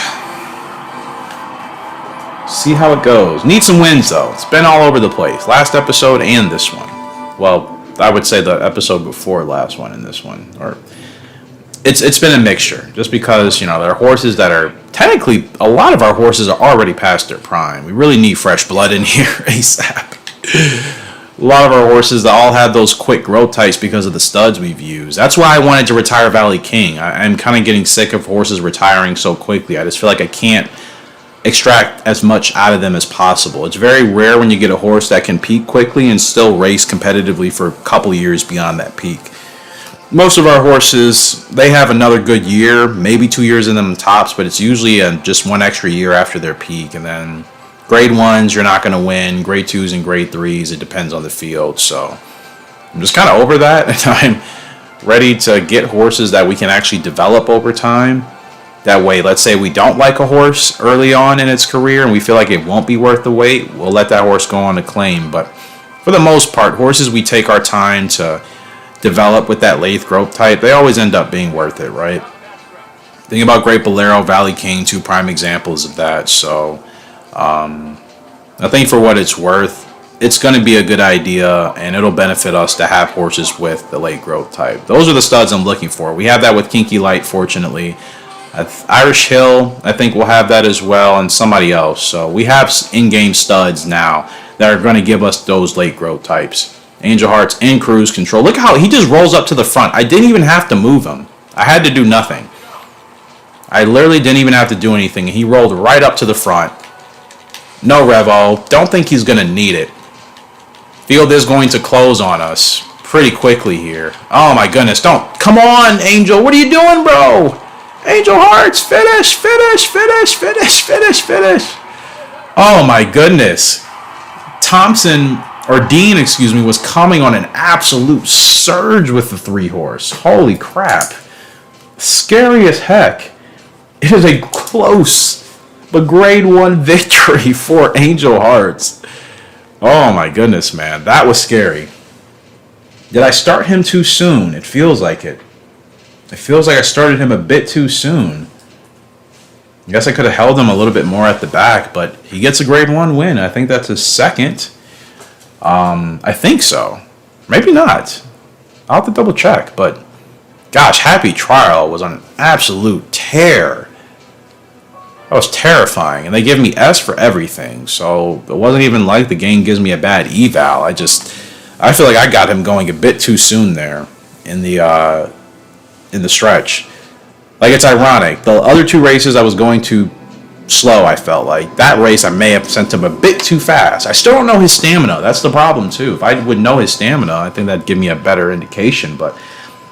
See how it goes. Need some wins, though. It's been all over the place. Last episode and this one. Well, I would say the episode before last one and this one. Or it's been a mixture. Just because, there are horses that are... Technically, a lot of our horses are already past their prime. We really need fresh blood in here ASAP. A lot of our horses that all have those quick growth types because of the studs we've used. That's why I wanted to retire Valley King. I'm kind of getting sick of horses retiring so quickly. I just feel like I can't extract as much out of them as possible. It's very rare when you get a horse that can peak quickly and still race competitively for a couple years beyond that peak. Most of our horses, they have another good year, maybe 2 years in them tops, but it's usually just one extra year after their peak. And then grade 1s, you're not going to win. Grade 2s and grade 3s, it depends on the field. So I'm just kind of over that, and I'm ready to get horses that we can actually develop over time. That way, let's say we don't like a horse early on in its career and we feel like it won't be worth the wait, we'll let that horse go on a claim. But for the most part, horses we take our time to develop with that lathe growth type, they always end up being worth it, right? Think about Great Bolero, Valley King, two prime examples of that. So I think for what it's worth, it's going to be a good idea, and it'll benefit us to have horses with the late growth type. Those are the studs I'm looking for. We have that with Kinky Light, fortunately. Irish Hill, I think we'll have that as well, and somebody else. So we have in-game studs now that are going to give us those late growth types. Angel Hearts and Cruise Control. Look how he just rolls up to the front. I didn't even have to move him. I had to do nothing. I literally didn't even have to do anything. He rolled right up to the front. No Revo. Don't think he's going to need it. Field is going to close on us pretty quickly here. Oh my goodness. Don't. Come on, Angel. What are you doing, bro? Angel Hearts. Finish, finish, finish, finish, finish, finish. Oh my goodness. Thompson, or Dean, excuse me, was coming on an absolute surge with the 3-horse. Holy crap. Scary as heck. It is a close but grade 1 victory for Angel Hearts. Oh my goodness, man. That was scary. Did I start him too soon? It feels like it. It feels like I started him a bit too soon. I guess I could have held him a little bit more at the back, but he gets a grade 1 win. I think that's his second. I think so. Maybe not. I'll have to double check, but gosh, Happy Trial was on an absolute tear. That was terrifying, and they give me S for everything, so it wasn't even like the game gives me a bad eval. I feel like I got him going a bit too soon there in the stretch. Like, it's ironic. The other 2 races I was going too slow, I felt like. That race I may have sent him a bit too fast. I still don't know his stamina. That's the problem too. If I would know his stamina, I think that'd give me a better indication, but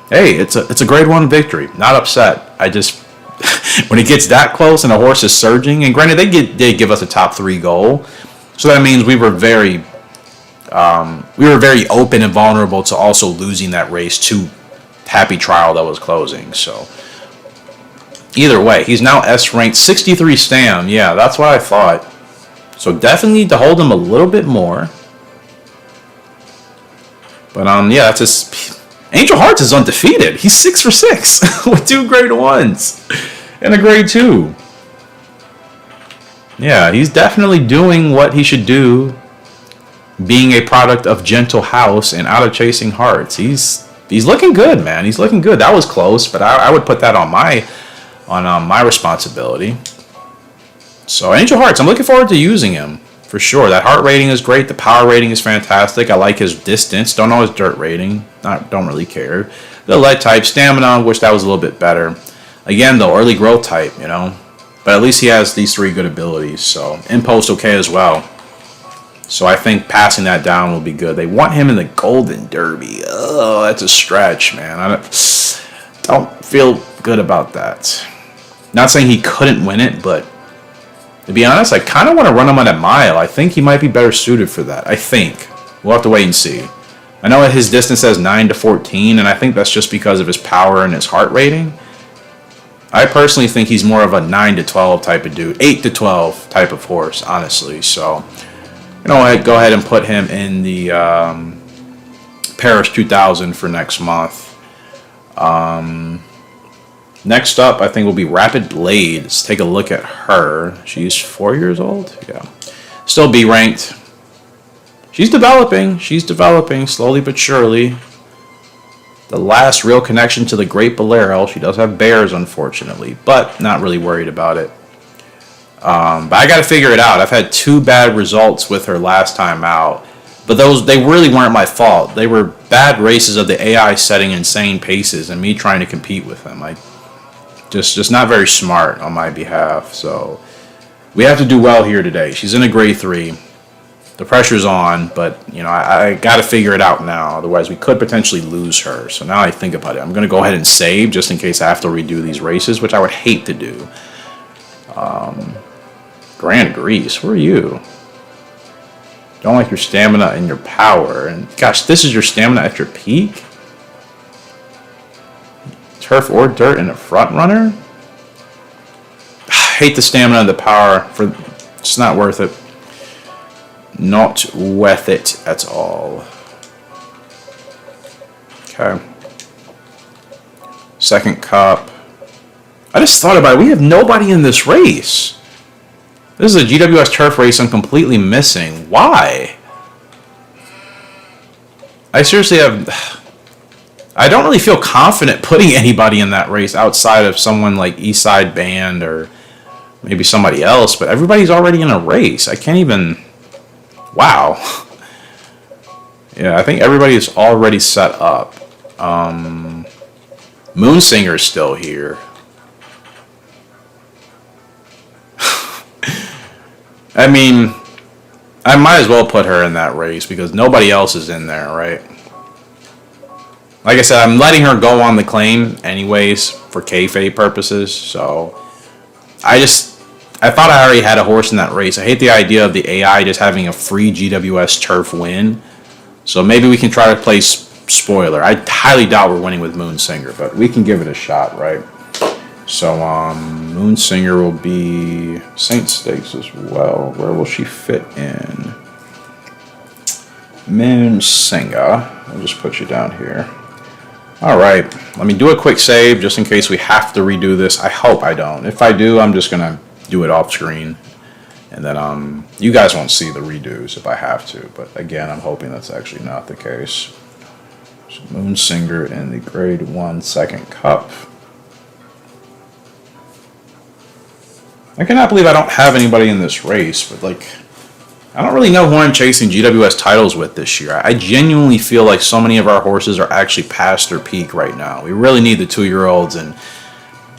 hey, it's a grade 1 victory. Not upset. I just when it gets that close and a horse is surging, and granted they give us a top 3 goal, so that means we were very open and vulnerable to also losing that race to Happy Trial that was closing. So either way, he's now S ranked 63 stam. Yeah, that's what I thought. So definitely need to hold him a little bit more. But yeah, that's just Angel Hearts is undefeated. He's 6 for 6 with 2 grade 1s and a grade 2. Yeah, he's definitely doing what he should do, being a product of Gentle House and out of Chasing Hearts. He's looking good, man. He's looking good. That was close, but I would put that on my responsibility. So Angel Hearts, I'm looking forward to using him for sure. That heart rating is great. The power rating is fantastic. I like his distance. Don't know his dirt rating. Don't really care. The lead type, stamina, wish that was a little bit better. Again, though, early growth type, but at least he has these 3 good abilities. So impulse okay as well. So I think passing that down will be good. They want him in the Golden Derby. Oh, that's a stretch, man. I don't feel good about that. Not saying he couldn't win it, but to be honest, I kind of want to run him on a mile. I think he might be better suited for that. I think. We'll have to wait and see. I know his distance says 9 to 14, and I think that's just because of his power and his heart rating. I personally think he's more of a 9 to 12 type of dude. 8 to 12 type of horse, honestly. So, go ahead and put him in the Paris 2000 for next month. Next up, I think will be Rapid Blade. Let's take a look at her. She's 4 years old. Yeah. Still B ranked. She's developing. Slowly but surely. The last real connection to the Great Bolero. She does have bears, unfortunately, but not really worried about it. But I got to figure it out. I've had 2 bad results with her last time out. But they really weren't my fault. They were bad races of the AI setting insane paces and me trying to compete with them. Just not very smart on my behalf. So we have to do well here today. She's in a grade 3. The pressure's on, but I got to figure it out now. Otherwise, we could potentially lose her. So now I think about it. I'm going to go ahead and save just in case I have to redo these races, which I would hate to do. Grand Grease, where are you? Don't like your stamina and your power. And gosh, this is your stamina at your peak? Turf or dirt and a front runner? I hate the stamina and the power. It's not worth it. Not worth it at all. Okay. Second cup. I just thought about it. We have nobody in this race. This is a GWS turf race I'm completely missing. Why? I seriously have... I don't really feel confident putting anybody in that race outside of someone like Eastside Band or maybe somebody else, but everybody's already in a race. I can't even... Wow. Yeah, I think everybody's already set up. Moonsinger's still here. I mean, I might as well put her in that race because nobody else is in there, right? Like I said, I'm letting her go on the claim anyways for kayfabe purposes, so I thought I already had a horse in that race. I hate the idea of the AI just having a free GWS turf win. So maybe we can try to play spoiler. I highly doubt we're winning with Moonsinger, but we can give it a shot, right? So Moonsinger will be Saint Stakes as well. Where will she fit in? Moonsinger. I'll just put you down here. All right. Let me do a quick save just in case we have to redo this. I hope I don't. If I do, I'm just going to do it off screen. And then you guys won't see the redos if I have to. But again, I'm hoping that's actually not the case. So Moonsinger in the Grade 1 Second Cup. I cannot believe I don't have anybody in this race, but like, I don't really know who I'm chasing GWS titles with this year. I genuinely feel like so many of our horses are actually past their peak right now. We really need the 2-year-olds, and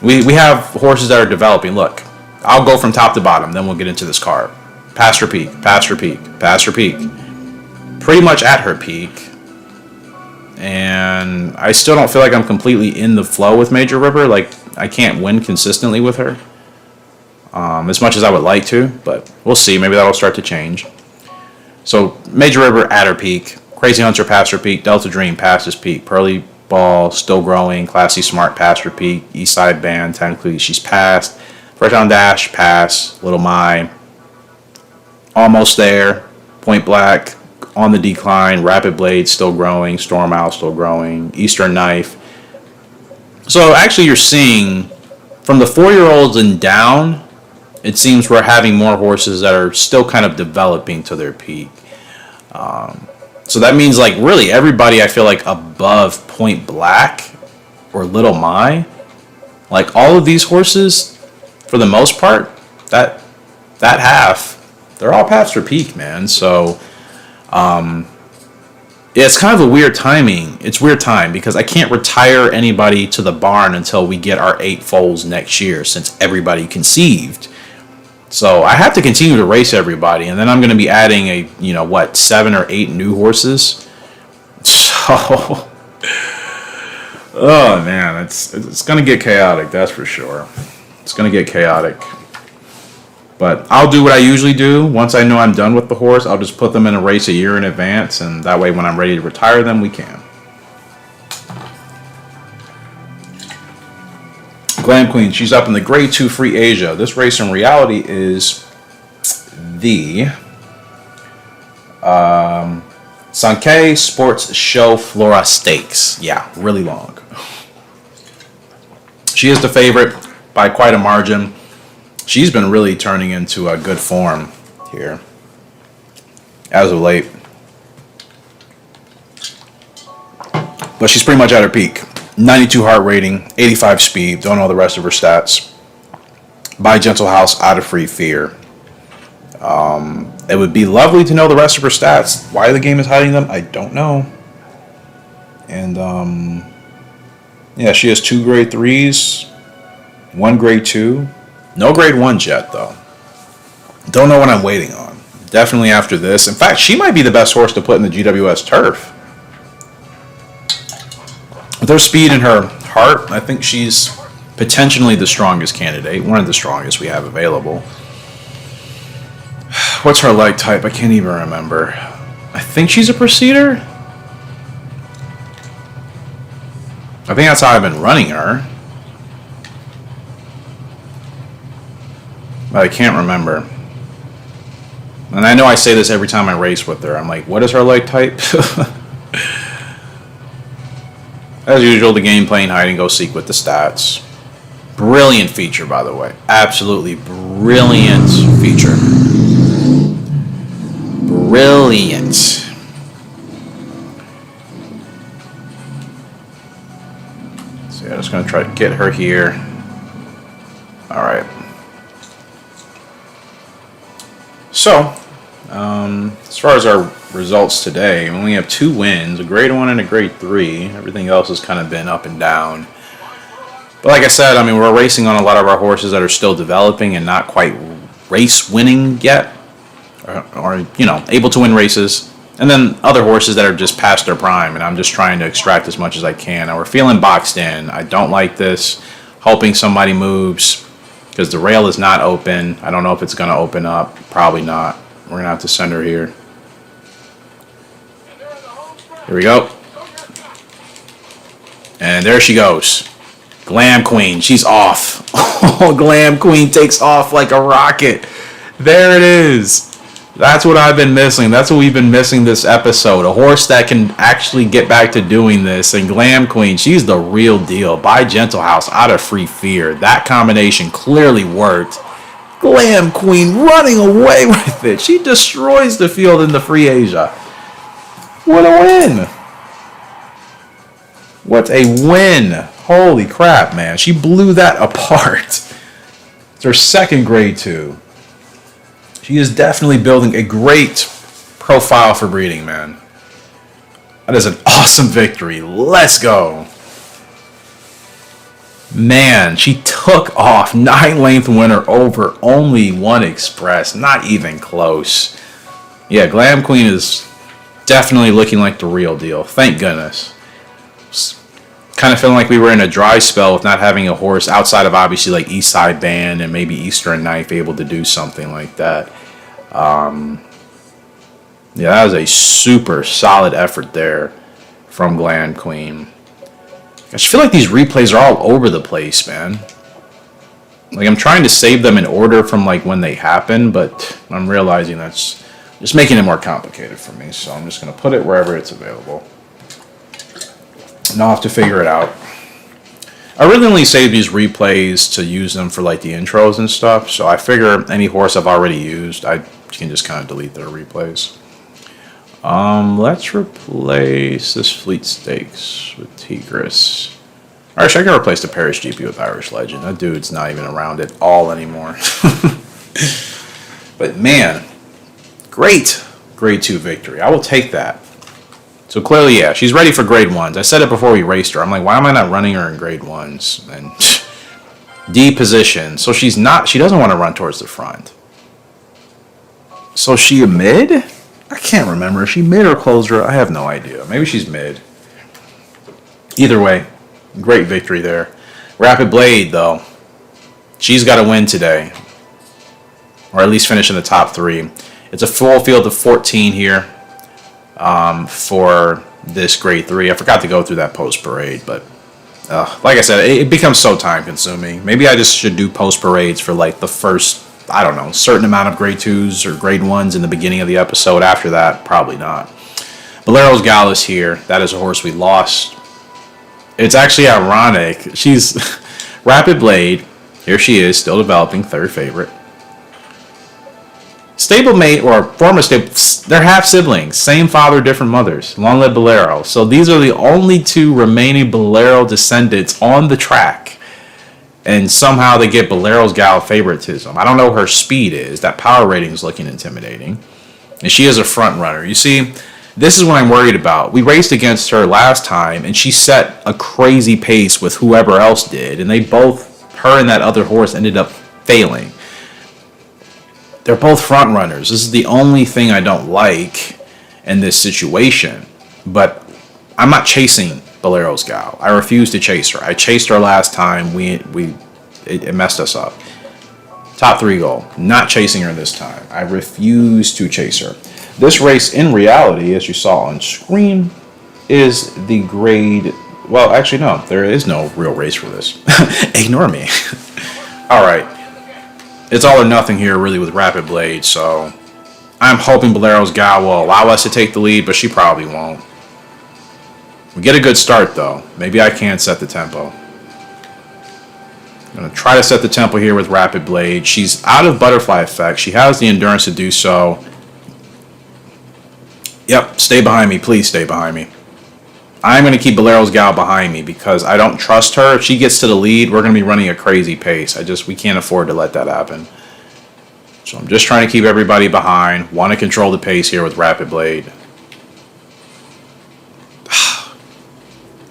we have horses that are developing. Look, I'll go from top to bottom, then we'll get into this card. Past her peak, past her peak, past her peak. Pretty much at her peak. And I still don't feel like I'm completely in the flow with Major River. Like, I can't win consistently with her. As much as I would like to, but we'll see. Maybe that'll start to change. So, Major River at her peak. Crazy Hunter past her peak. Delta Dream past his peak. Pearly Ball still growing. Classy Smart past her peak. Eastside Band, technically she's past. Fresh on Dash, pass. Little My, almost there. Point Black, on the decline. Rapid Blade, still growing. Storm Owl, still growing. Eastern Knife. So, actually, you're seeing, from the 4-year-olds and down, it seems we're having more horses that are still kind of developing to their peak. So that means, like, really everybody, I feel like, above Point Black or Little My, like, all of these horses, for the most part, that half, they're all past their peak, man. So it's kind of a weird timing. It's weird time because I can't retire anybody to the barn until we get our 8 foals next year, since everybody conceived. So I have to continue to race everybody, and then I'm going to be adding 7 or 8 new horses. So, oh man, it's going to get chaotic, that's for sure. It's going to get chaotic. But I'll do what I usually do. Once I know I'm done with the horse, I'll just put them in a race a year in advance, and that way when I'm ready to retire them, we can. Glam Queen, she's up in the Grade 2 Free Asia. This race in reality is the Sankei Sports Show Flora Stakes. Yeah, really long. She is the favorite by quite a margin. She's been really turning into a good form here as of late. But she's pretty much at her peak. 92 heart rating, 85 speed, don't know the rest of her stats. By Gentle House, out of Free Fear. It would be lovely to know the rest of her stats. Why the game is hiding them, I don't know. And, yeah, she has 2 Grade 3s, 1 Grade 2. No Grade 1s yet, though. Don't know what I'm waiting on. Definitely after this. In fact, she might be the best horse to put in the GWS turf. With her speed and her heart, I think she's potentially the strongest candidate. One of the strongest we have available. What's her leg type? I can't even remember. I think she's a Procedure. I think that's how I've been running her. But I can't remember. And I know I say this every time I race with her. I'm like, what is her leg type? As usual, the game playing hide and go seek with the stats. Brilliant feature, by the way. Absolutely brilliant feature. Brilliant. So yeah, just gonna try to get her here. All right. So, as far as our results today, we only have 2 wins, a grade 1 and a grade 3. Everything else has kind of been up and down. But like I said, I mean, we're racing on a lot of our horses that are still developing and not quite race winning yet, or able to win races. And then other horses that are just past their prime, and I'm just trying to extract as much as I can. Now we're feeling boxed in. I don't like this. Hoping somebody moves, because the rail is not open. I don't know if it's going to open up. Probably not. We're going to have to send her here. Here we go. And there she goes. Glam Queen. She's off. Oh, Glam Queen takes off like a rocket. There it is. That's what I've been missing. That's what we've been missing this episode. A horse that can actually get back to doing this. And Glam Queen, she's the real deal. By Gentle House, out of Free Fear. That combination clearly worked. Glam Queen running away with it. She destroys the field in the Free Asia. What a win. What a win. Holy crap, man. She blew that apart. It's her second grade 2. She is definitely building a great profile for breeding, man. That is an awesome victory. Let's go. Man, she took off. 9-length winner over only 1 express. Not even close. Yeah, Glam Queen is definitely looking like the real deal. Thank goodness. Kind of feeling like we were in a dry spell with not having a horse outside of obviously like East Side Band and maybe Eastern Knife able to do something like that. Yeah, that was a super solid effort there from Glam Queen. I just feel like these replays are all over the place, man. Like I'm trying to save them in order from like when they happen, but I'm realizing that's just making it more complicated for me. So I'm just going to put it wherever it's available. And I'll have to figure it out. I really only save these replays to use them for like the intros and stuff. So I figure any horse I've already used, I can just kind of delete their replays. Let's replace this Fleet Stakes with Tigris. Actually, I can replace the Paris GP with Irish Legend. That dude's not even around at all anymore. But man, great grade 2 victory. I will take that. So clearly, yeah, she's ready for grade 1s. I said it before we raced her. I'm like, why am I not running her in grade 1s? And D position. So she doesn't want to run towards the front. So is she a mid? I can't remember. Is she mid or closer? I have no idea. Maybe she's mid. Either way, great victory there. Rapid Blade, though. She's got to win today. Or at least finish in the top 3. It's a full field of 14 here. For this grade 3. I forgot to go through that post parade, but like I said, it becomes so time consuming. Maybe I just should do post parades for like the first, I don't know, certain amount of grade 2s or grade 1s in the beginning of the episode. After that, probably not. Bolero's Gallus here. That is a horse we lost. It's actually ironic. She's Rapid Blade. Here she is, still developing, 3rd favorite. Stablemate or former stable, they're half siblings, same father, different mothers. Long live Bolero. So these are the only 2 remaining Bolero descendants on the track, and somehow they get Bolero's Gallop favoritism. I don't know what her speed is. That power rating is looking intimidating, and she is a front runner. You see, this is what I'm worried about. We raced against her last time, and she set a crazy pace with whoever else did, and her and that other horse ended up failing. They're both front runners. This is the only thing I don't like in this situation. But I'm not chasing Bolero's Gal. I refuse to chase her. I chased her last time. It messed us up. Top 3 goal. Not chasing her this time. I refuse to chase her. This race, in reality, as you saw on screen, is the grade... Well, actually, no. There is no real race for this. Ignore me. All right. It's all or nothing here, really, with Rapid Blade, so... I'm hoping Bolero's Gal will allow us to take the lead, but she probably won't. We get a good start, though. Maybe I can set the tempo. I'm going to try to set the tempo here with Rapid Blade. She's out of Butterfly Effect. She has the endurance to do so. Yep, stay behind me. Please stay behind me. I'm going to keep Bolero's Gal behind me because I don't trust her. If she gets to the lead, we're going to be running a crazy pace. We can't afford to let that happen. So I'm just trying to keep everybody behind. Want to control the pace here with Rapid Blade.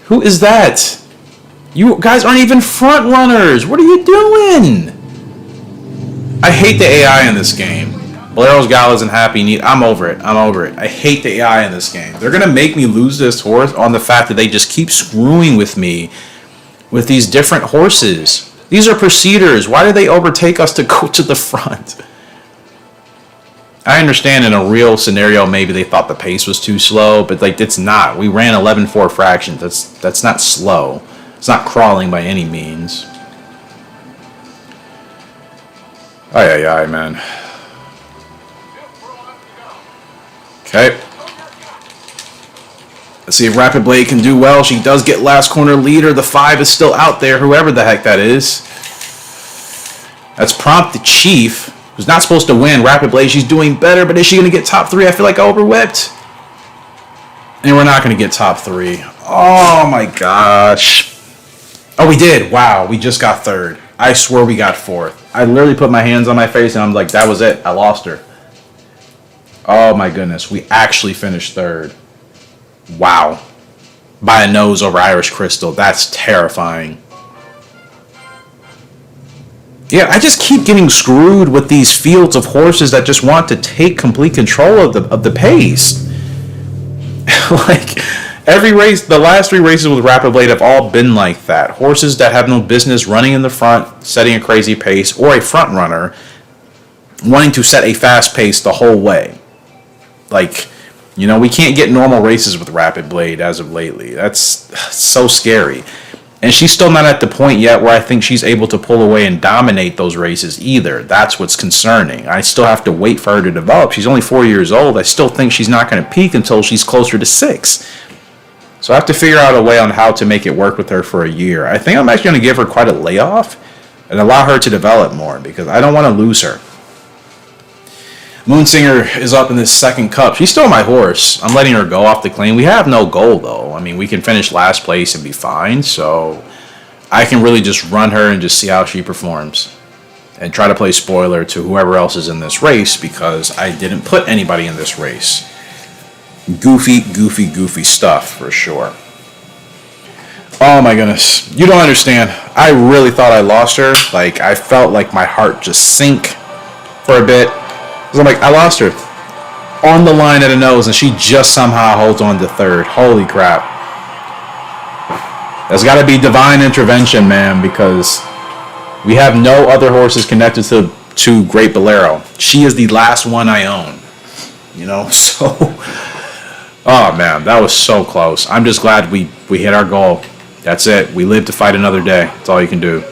Who is that? You guys aren't even front runners. What are you doing? I hate the AI in this game. Bolero's Gal isn't happy. I'm over it. I hate the AI in this game. They're going to make me lose this horse on the fact that they just keep screwing with me with these different horses. These are proceeders. Why do they overtake us to go to the front? I understand in a real scenario maybe they thought the pace was too slow, but like it's not. We ran 11.4 fractions. That's not slow. It's not crawling by any means. Ay, man. Okay. Let's see if Rapid Blade can do well. She does get last corner leader. The 5 is still out there, whoever the heck that is. That's Prompt the Chief, who's not supposed to win. Rapid Blade, she's doing better, but is she going to get top 3? I feel like I overwhipped. And we're not going to get top 3. Oh, my gosh. Oh, we did. Wow, we just got 3rd. I swear we got 4th. I literally put my hands on my face, and I'm like, that was it. I lost her. Oh, my goodness. We actually finished 3rd. Wow. By a nose over Irish Crystal. That's terrifying. Yeah, I just keep getting screwed with these fields of horses that just want to take complete control of the pace. Like, every race, the last 3 races with Rapid Blade have all been like that. Horses that have no business running in the front, setting a crazy pace, or a front runner wanting to set a fast pace the whole way. Like, you know, we can't get normal races with Rapid Blade as of lately. That's so scary. And she's still not at the point yet where I think she's able to pull away and dominate those races either. That's what's concerning. I still have to wait for her to develop. She's only 4 years old. I still think she's not going to peak until she's closer to 6. So I have to figure out a way on how to make it work with her for a year. I think I'm actually going to give her quite a layoff and allow her to develop more because I don't want to lose her. Moonsinger is up in this second cup. She's still my horse. I'm letting her go off the claim. We have no goal, though. I mean, we can finish last place and be fine. So I can really just run her and just see how she performs. And try to play spoiler to whoever else is in this race because I didn't put anybody in this race. Goofy stuff for sure. Oh my goodness. You don't understand. I really thought I lost her. Like, I felt like my heart just sink for a bit. I'm like, I lost her on the line at a nose, and she just somehow holds on to 3rd. Holy crap. There's got to be divine intervention, man, because we have no other horses connected to Great Bolero. She is the last one I own. You know, so... Oh, man, that was so close. I'm just glad we hit our goal. That's it. We live to fight another day. That's all you can do.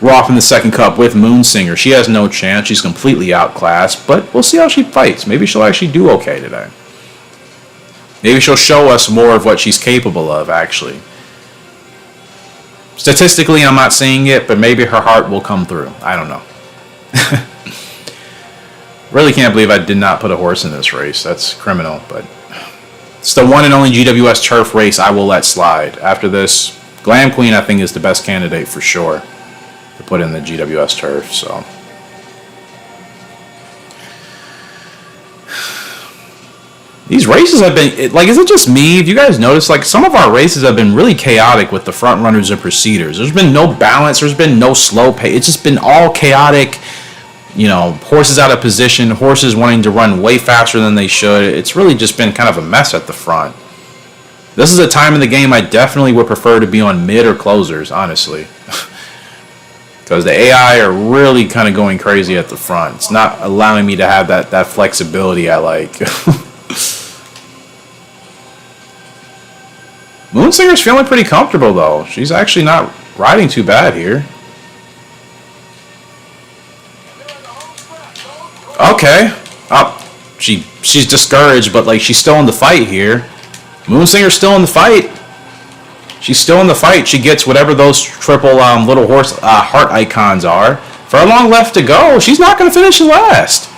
We're off in the second cup with Moonsinger. She has no chance. She's completely outclassed, but we'll see how she fights. Maybe she'll actually do okay today. Maybe she'll show us more of what she's capable of, actually. Statistically, I'm not seeing it, but maybe her heart will come through. I don't know. Really can't believe I did not put a horse in this race. That's criminal, but it's the one and only GWS turf race I will let slide. After this, Glam Queen, I think, is the best candidate for sure to put in the GWS turf, so. These races have been, like, is it just me? If you guys notice, like, some of our races have been really chaotic with the front runners and proceeders. There's been no balance. There's been no slow pace. It's just been all chaotic, you know, horses out of position, horses wanting to run way faster than they should. It's really just been kind of a mess at the front. This is a time in the game I definitely would prefer to be on mid or closers, honestly. because the AI are really kind of going crazy at the front. It's not allowing me to have that flexibility I like. Moonsinger's feeling pretty comfortable, though. She's actually not riding too bad here. Okay. She's discouraged, but like she's still in the fight here. Moonsinger's still in the fight. She's still in the fight. She gets whatever those triple little horse heart icons are. Furlong left to go. She's not going to finish in last.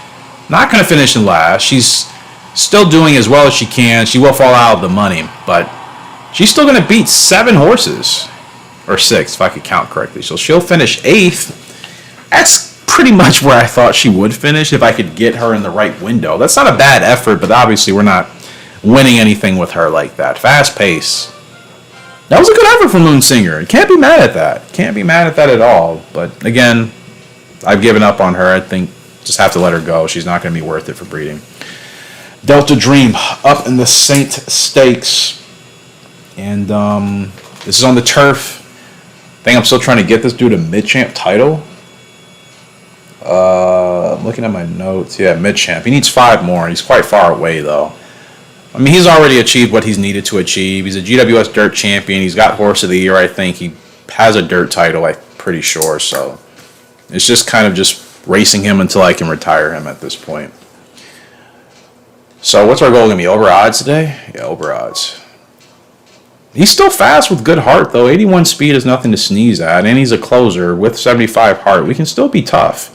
Not going to finish in last. She's still doing as well as she can. She will fall out of the money, but she's still going to beat 7 horses. Or 6, if I could count correctly. So she'll finish 8th. That's pretty much where I thought she would finish if I could get her in the right window. That's not a bad effort, but obviously we're not winning anything with her like that. Fast pace. That was a good effort from Moonsinger. You can't be mad at that. Can't be mad at that at all. But again, I've given up on her. I think just have to let her go. She's not going to be worth it for breeding. Delta Dream up in the Saint Stakes. And this is on the turf. I think I'm still trying to get this dude a mid-champ title. I'm looking at my notes. Yeah, mid-champ. He needs 5 more. He's quite far away, though. I mean, he's already achieved what he's needed to achieve. He's a GWS Dirt champion. He's got Horse of the Year, I think. He has a dirt title, I'm pretty sure. So it's just kind of just racing him until I can retire him at this point. So what's our goal going to be? Over odds today? Yeah, over odds. He's still fast with good heart, though. 81 speed is nothing to sneeze at. And he's a closer with 75 heart. We can still be tough.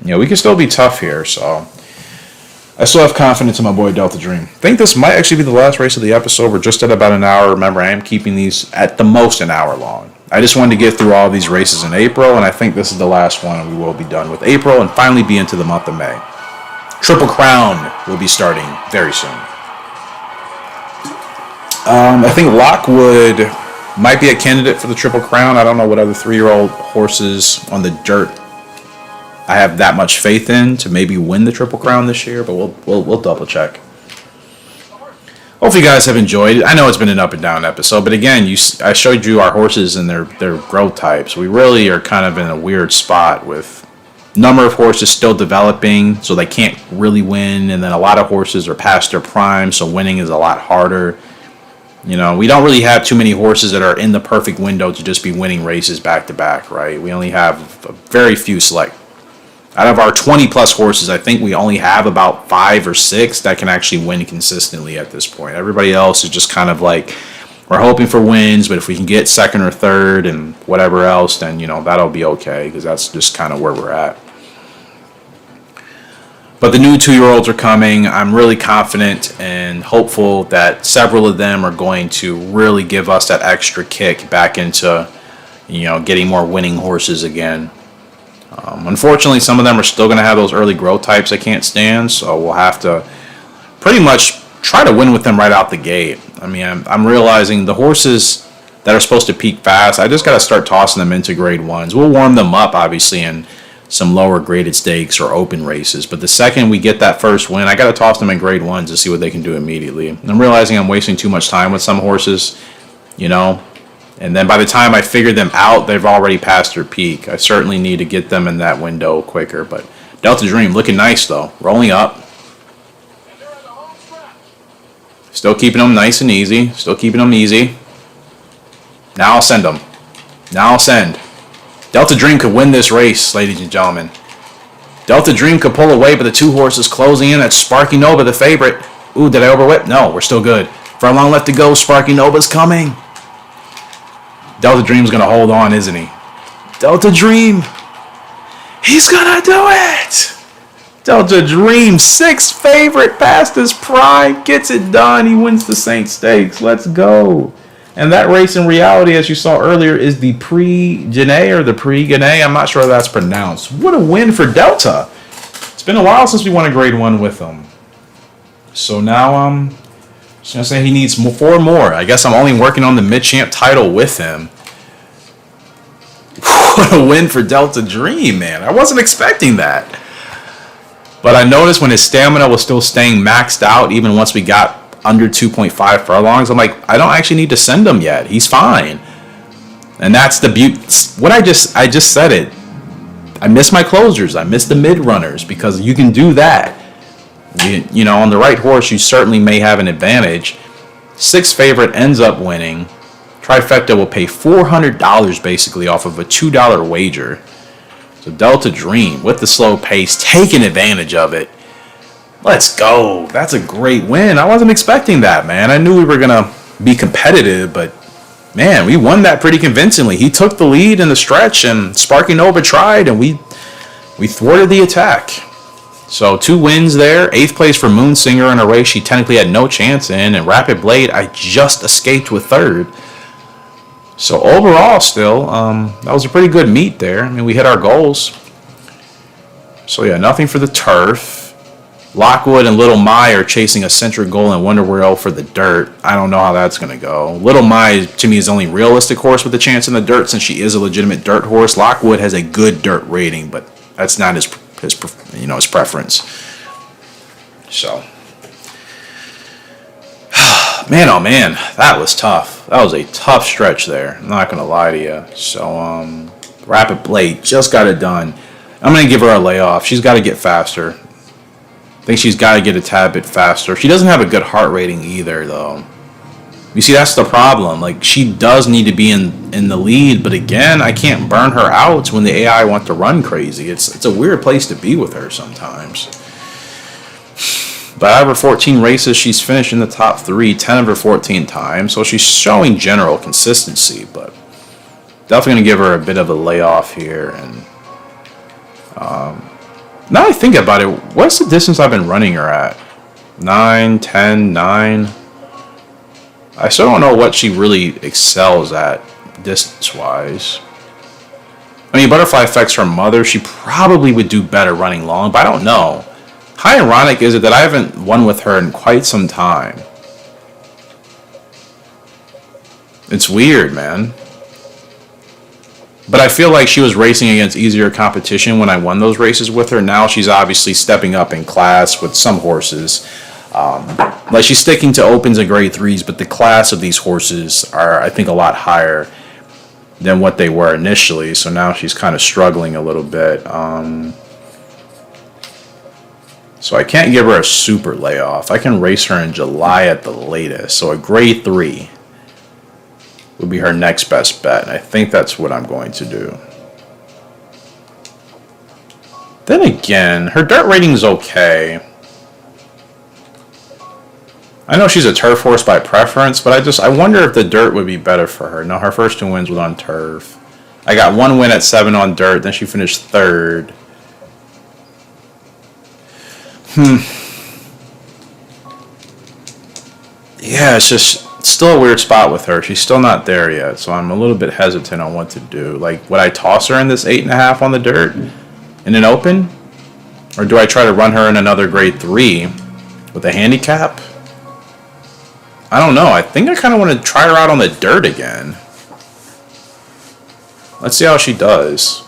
Yeah, we can still be tough here, so I still have confidence in my boy Delta Dream. I think this might actually be the last race of the episode. We're just at about an hour. Remember, I am keeping these at the most an hour long. I just wanted to get through all these races in April, and I think this is the last one, and we will be done with April and finally be into the month of May. Triple Crown will be starting very soon. I think Lockwood might be a candidate for the Triple Crown. I don't know what other 3-year-old horses on the dirt I have that much faith in to maybe win the Triple Crown this year, but we'll double check. Hopefully you guys have enjoyed it. I know it's been an up and down episode, but again, I showed you our horses and their growth types. We really are kind of in a weird spot with number of horses still developing, so they can't really win, and then a lot of horses are past their prime, so winning is a lot harder. You know, we don't really have too many horses that are in the perfect window to just be winning races back to back, right? We only have a very few select. Out of our 20-plus horses, I think we only have about 5 or 6 that can actually win consistently at this point. Everybody else is just kind of like, we're hoping for wins, but if we can get second or third and whatever else, then, you know, that'll be okay, because that's just kind of where we're at. But the new 2-year-olds are coming. I'm really confident and hopeful that several of them are going to really give us that extra kick back into, you know, getting more winning horses again. Unfortunately, some of them are still going to have those early growth types I can't stand, so we'll have to pretty much try to win with them right out the gate. I mean, I'm realizing the horses that are supposed to peak fast, I just got to start tossing them into grade 1s. We'll warm them up, obviously, in some lower graded stakes or open races, but the second we get that first win, I got to toss them in grade 1s to see what they can do immediately. I'm realizing I'm wasting too much time with some horses, you know, and then by the time I figure them out, they've already passed their peak. I certainly need to get them in that window quicker. But Delta Dream looking nice, though. Rolling up. Still keeping them nice and easy. Still keeping them easy. Now I'll send them. Now I'll send. Delta Dream could win this race, ladies and gentlemen. Delta Dream could pull away, but the 2 horses closing in. That's Sparky Nova, the favorite. Ooh, did I overwhip? No, we're still good. Furlong left to go. Sparky Nova's coming. Delta Dream's going to hold on, isn't he? Delta Dream. He's going to do it. Delta Dream, 6th favorite, past his prime, gets it done. He wins the Saint Stakes. Let's go. And that race in reality, as you saw earlier, is the Prix-Genet or the Prix-Genet. I'm not sure how that's pronounced. What a win for Delta. It's been a while since we won a grade 1 with him. So now I was going to say he needs 4 more. I guess I'm only working on the mid-champ title with him. What a win for Delta Dream, man. I wasn't expecting that. But I noticed when his stamina was still staying maxed out, even once we got under 2.5 furlongs, I'm like, I don't actually need to send him yet. He's fine. And that's the beauty. I just said it. I miss my closers. I miss the mid runners because you can do that. You know, on the right horse, you certainly may have an advantage. 6th favorite ends up winning. Trifecta will pay $400 basically off of a $2 wager. So Delta Dream with the slow pace, taking advantage of it. Let's go. That's a great win. I wasn't expecting that, man. I knew we were going to be competitive, but man, we won that pretty convincingly. He took the lead in the stretch, and Sparky Nova tried, and we thwarted the attack. So 2 wins there. 8th place for Moonsinger in a race she technically had no chance in, and Rapid Blade, I just escaped with 3rd. So overall, still, that was a pretty good meet there. I mean, we hit our goals. So yeah, nothing for the turf. Lockwood and Little Mai are chasing a centric goal in Wonder Wheel for the dirt. I don't know how that's going to go. Little Mai, to me, is the only realistic horse with a chance in the dirt since she is a legitimate dirt horse. Lockwood has a good dirt rating, but that's not his preference. So, man, oh man, that was tough. That was a tough stretch there. I'm not going to lie to you. So, Rapid Blade just got it done. I'm going to give her a layoff. She's got to get faster. I think she's got to get a tad bit faster. She doesn't have a good heart rating either, though. You see, that's the problem. Like, she does need to be in the lead, but again, I can't burn her out when the AI want to run crazy. It's a weird place to be with her sometimes. But out of her 14 races, she's finished in the top 3 10 of her 14 times, so she's showing general consistency, but definitely going to give her a bit of a layoff here. And now I think about it, what's the distance I've been running her at? 9, 10, 9. I still don't know what she really excels at distance-wise. I mean, Butterfly Effect's her mother. She probably would do better running long, but I don't know. How ironic is it that I haven't won with her in quite some time? It's weird, man. But I feel like she was racing against easier competition when I won those races with her. Now she's obviously stepping up in class with some horses. Like she's sticking to opens and grade 3s, but the class of these horses are, I think, a lot higher than what they were initially. So now she's kind of struggling a little bit. So I can't give her a super layoff. I can race her in July at the latest. So a grade 3 would be her next best bet. And I think that's what I'm going to do. Then again, her dirt rating is okay. I know she's a turf horse by preference, but I wonder if the dirt would be better for her. No, her first 2 wins was on turf. I got 1 win at 7 on dirt, then she finished 3rd. Yeah, it's just still a weird spot with her. She's still not there yet, so I'm a little bit hesitant on what to do. Like, would I toss her in this 8.5 on the dirt in an open? Or do I try to run her in another grade 3 with a handicap? I don't know. I think I kind of want to try her out on the dirt again. Let's see how she does.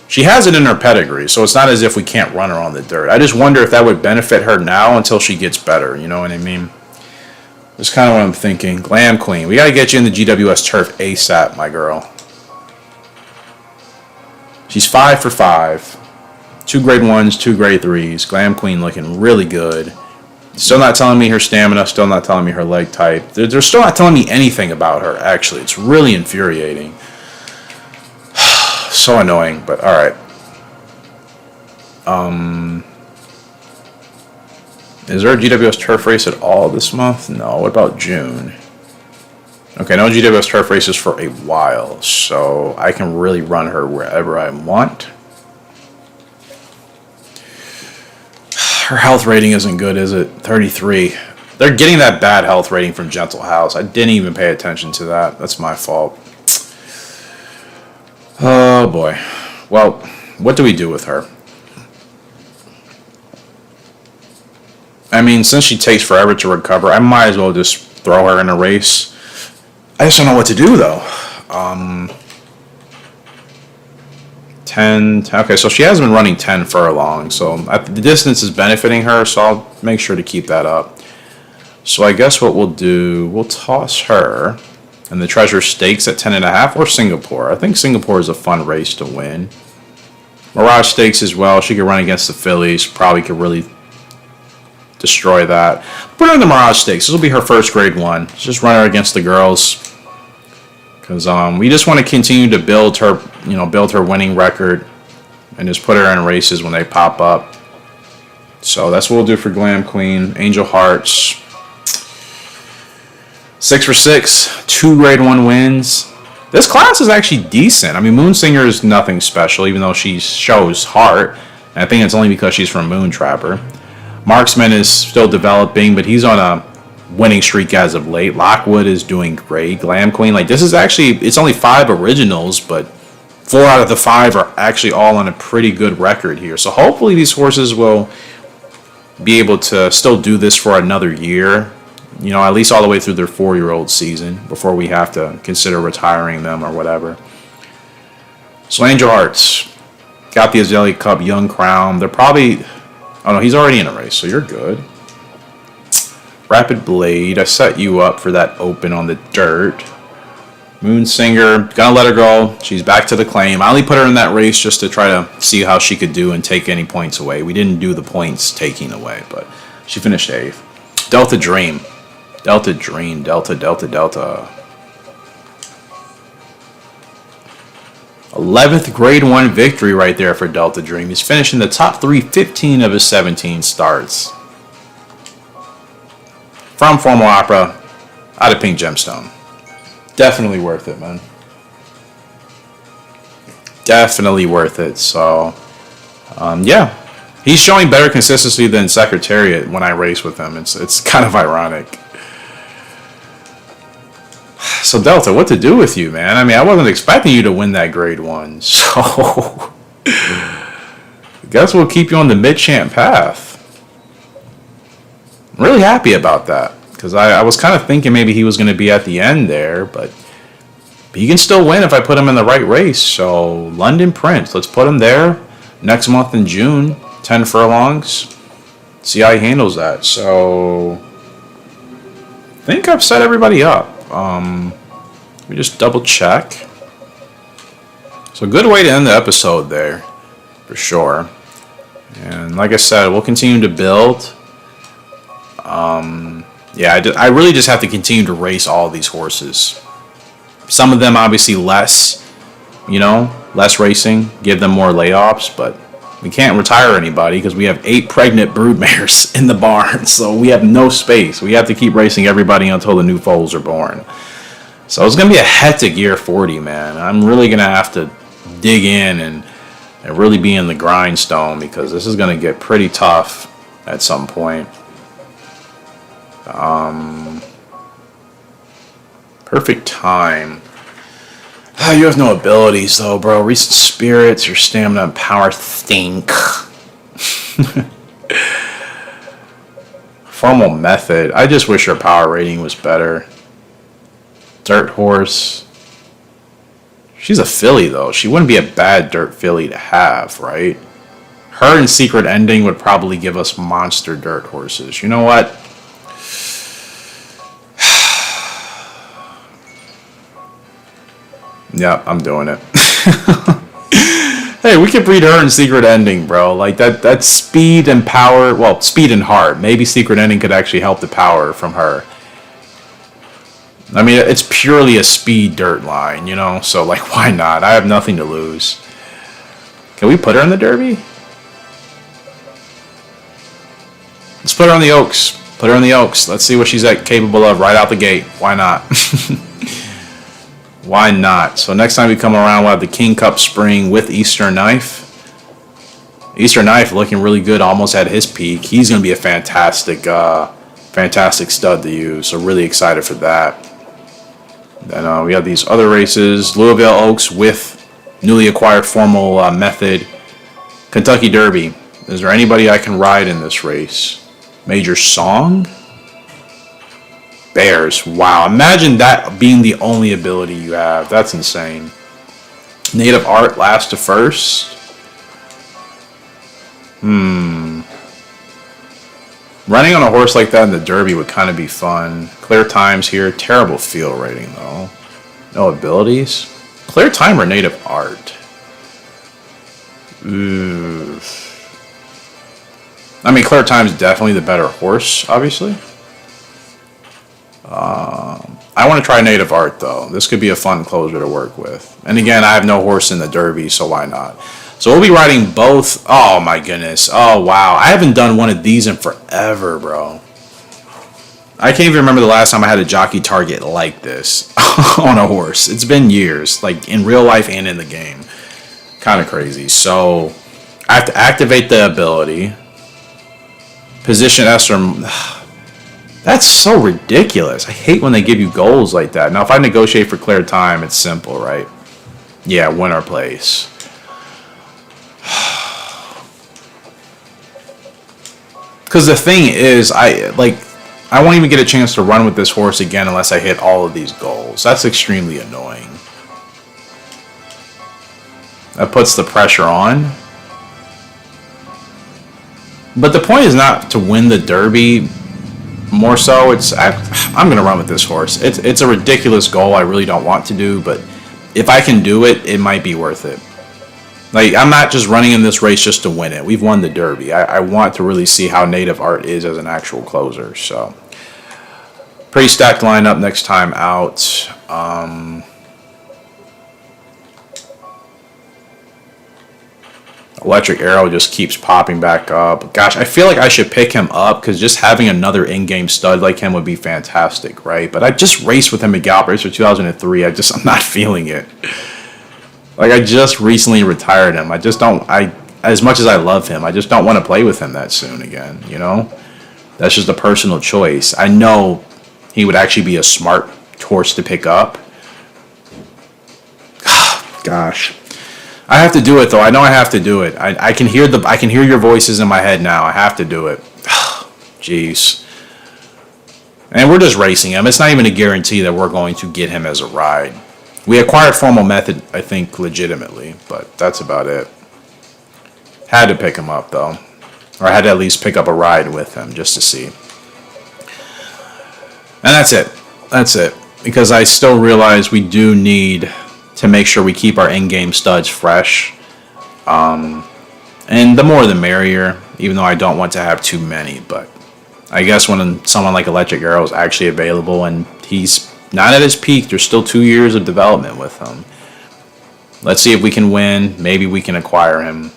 She has it in her pedigree, so it's not as if we can't run her on the dirt. I just wonder if that would benefit her now until she gets better. You know what I mean? That's kind of what I'm thinking. Glam Queen. We got to get you in the GWS Turf ASAP, my girl. She's 5 for 5. 2 grade 1s, 2 grade 3s. Glam Queen looking really good. Still not telling me her stamina. Still not telling me her leg type. They're still not telling me anything about her, actually. It's really infuriating. So annoying, but alright. Is there a GWS Turf race at all this month? No. What about June? Okay, no GWS Turf races for a while, so I can really run her wherever I want. Her health rating isn't good, is it? 33. They're getting that bad health rating from Gentle House. I didn't even pay attention to that. That's my fault. Oh, boy. Well, what do we do with her? I mean, since she takes forever to recover, I might as well just throw her in a race. I just don't know what to do, though. 10. Okay, so she has been running 10 furlongs, so the distance is benefiting her, so I'll make sure to keep that up. So I guess what we'll do, we'll toss her. And the Treasure Stakes at 10.5, or Singapore. I think Singapore is a fun race to win. Mirage Stakes as well. She could run against the fillies. Probably could really destroy that. Put her in the Mirage Stakes. This will be her first grade 1. Just run her against the girls. Because we just want to continue to build her, build her winning record, and just put her in races when they pop up. So that's what we'll do for Glam Queen. Angel Hearts. 6 for 6. 2 grade 1 wins. This class is actually decent. I mean, Moonsinger is nothing special, even though she shows heart. And I think it's only because she's from Moontrapper. Marksman is still developing, but he's on a winning streak as of late. Lockwood is doing great. Glam Queen, this is actually, it's only 5 originals, but 4 out of the 5 are actually all on a pretty good record here. So hopefully these horses will be able to still do this for another year. At least all the way through their 4-year-old season before we have to consider retiring them or whatever. So Angel Hearts got the Azalea Cup Young Crown. They're probably, oh no, he's already in a race, so you're good. Rapid Blade, I set you up for that open on the dirt. Moonsinger, gonna let her go. She's back to the claim. I only put her in that race just to try to see how she could do and take any points away. We didn't do the points taking away, but she finished 8th. Delta Dream. Delta Dream. Delta. 11th grade 1 victory right there for Delta Dream. He's finished in the top 315 of his 17 starts. From Formal Opera, out of Pink Gemstone. Definitely worth it, man. Definitely worth it. So, yeah. He's showing better consistency than Secretariat when I race with him. It's kind of ironic. So, Delta, what to do with you, man? I mean, I wasn't expecting you to win that grade 1. So, I guess we'll keep you on the mid-champ path. I'm really happy about that. Because I was kind of thinking maybe he was going to be at the end there. But he can still win if I put him in the right race. So, London Prince. Let's put him there next month in June. 10 furlongs. See how he handles that. So, I think I've set everybody up. Let me just double check. So, good way to end the episode there. For sure. And like I said, we'll continue to build. Yeah, I really just have to continue to race all these horses. Some of them obviously less, less racing, give them more layoffs, but we can't retire anybody because we have 8 pregnant broodmares in the barn, so we have no space. We have to keep racing everybody until the new foals are born. So it's going to be a hectic year 40, man. I'm really going to have to dig in and really be in the grindstone because this is going to get pretty tough at some point. Perfect time. You have no abilities though, bro. Recent spirits, your stamina and power stink. Formal method. I just wish her power rating was better. Dirt horse. She's a filly though. She wouldn't be a bad dirt filly to have, right? Her and Secret Ending would probably give us monster dirt horses. You know what? Yeah, I'm doing it. Hey, we could breed her in Secret Ending, bro. That speed and power. Well, speed and heart. Maybe Secret Ending could actually help the power from her. I mean, it's purely a speed dirt line, So, why not? I have nothing to lose. Can we put her in the Derby? Let's put her on the Oaks. Put her in the Oaks. Let's see what she's capable of right out the gate. Why not? Why not? So next time we come around, we'll have the King Cup Spring with Eastern Knife. Eastern Knife looking really good, almost at his peak. He's going to be a fantastic stud to use. So really excited for that. Then we have these other races. Louisville Oaks with newly acquired Formal Method. Kentucky Derby. Is there anybody I can ride in this race? Major Song? Bears. Wow. Imagine that being the only ability you have. That's insane. Native Art last to first. Running on a horse like that in the Derby would kind of be fun. Clear times here. Terrible field rating though. No abilities. Clear time or native art? Ooh. I mean, clear time is definitely the better horse, obviously. I want to try native art though. This could be a fun closer to work with. And again, I have no horse in the Derby, so why not? So we'll be riding both. Oh my goodness. Oh wow. I haven't done one of these in forever, bro. I can't even remember the last time I had a jockey target like this on a horse. It's been years, like in real life and in the game. Kind of crazy. So I have to activate the ability. Position S or... That's so ridiculous. I hate when they give you goals like that. Now, if I negotiate for clear time, it's simple, right? Yeah, win or place. Because the thing is, I won't even get a chance to run with this horse again unless I hit all of these goals. That's extremely annoying. That puts the pressure on. But the point is not to win the Derby. More so, I'm going to run with this horse. It's a ridiculous goal I really don't want to do, but if I can do it, it might be worth it. Like, I'm not just running in this race just to win it. We've won the Derby. I want to really see how native art is as an actual closer. So, pretty stacked lineup next time out. Electric Arrow just keeps popping back up. Gosh, I feel like I should pick him up because just having another in-game stud like him would be fantastic, right? But I just raced with him at Gallop Racer 2003. I'm not feeling it. Like, I just recently retired him. As much as I love him, I just don't want to play with him that soon again, you know? That's just a personal choice. I know he would actually be a smart horse to pick up. Gosh. I have to do it though. I know I have to do it. I can hear your voices in my head now. I have to do it. Jeez. And we're just racing him. It's not even a guarantee that we're going to get him as a ride. We acquired Formal Method, I think, legitimately, but that's about it. Had to pick him up though. Or I had to at least pick up a ride with him just to see. And that's it. That's it. Because I still realize we do need to make sure we keep our in-game studs fresh. And the more the merrier, even though I don't want to have too many. But I guess when someone like Electric Arrow is actually available and he's not at his peak, there's still 2 years of development with him. Let's see if we can win. Maybe we can acquire him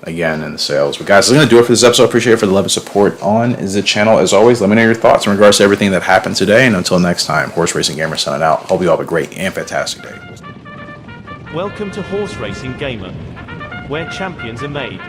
again in the sales. But guys, that's going to do it for this episode. Appreciate it for the love and support on the channel. As always, let me know your thoughts in regards to everything that happened today. And until next time, Horse Racing Gamer signing out. Hope you all have a great and fantastic day. Welcome to Horse Racing Gamer, where champions are made.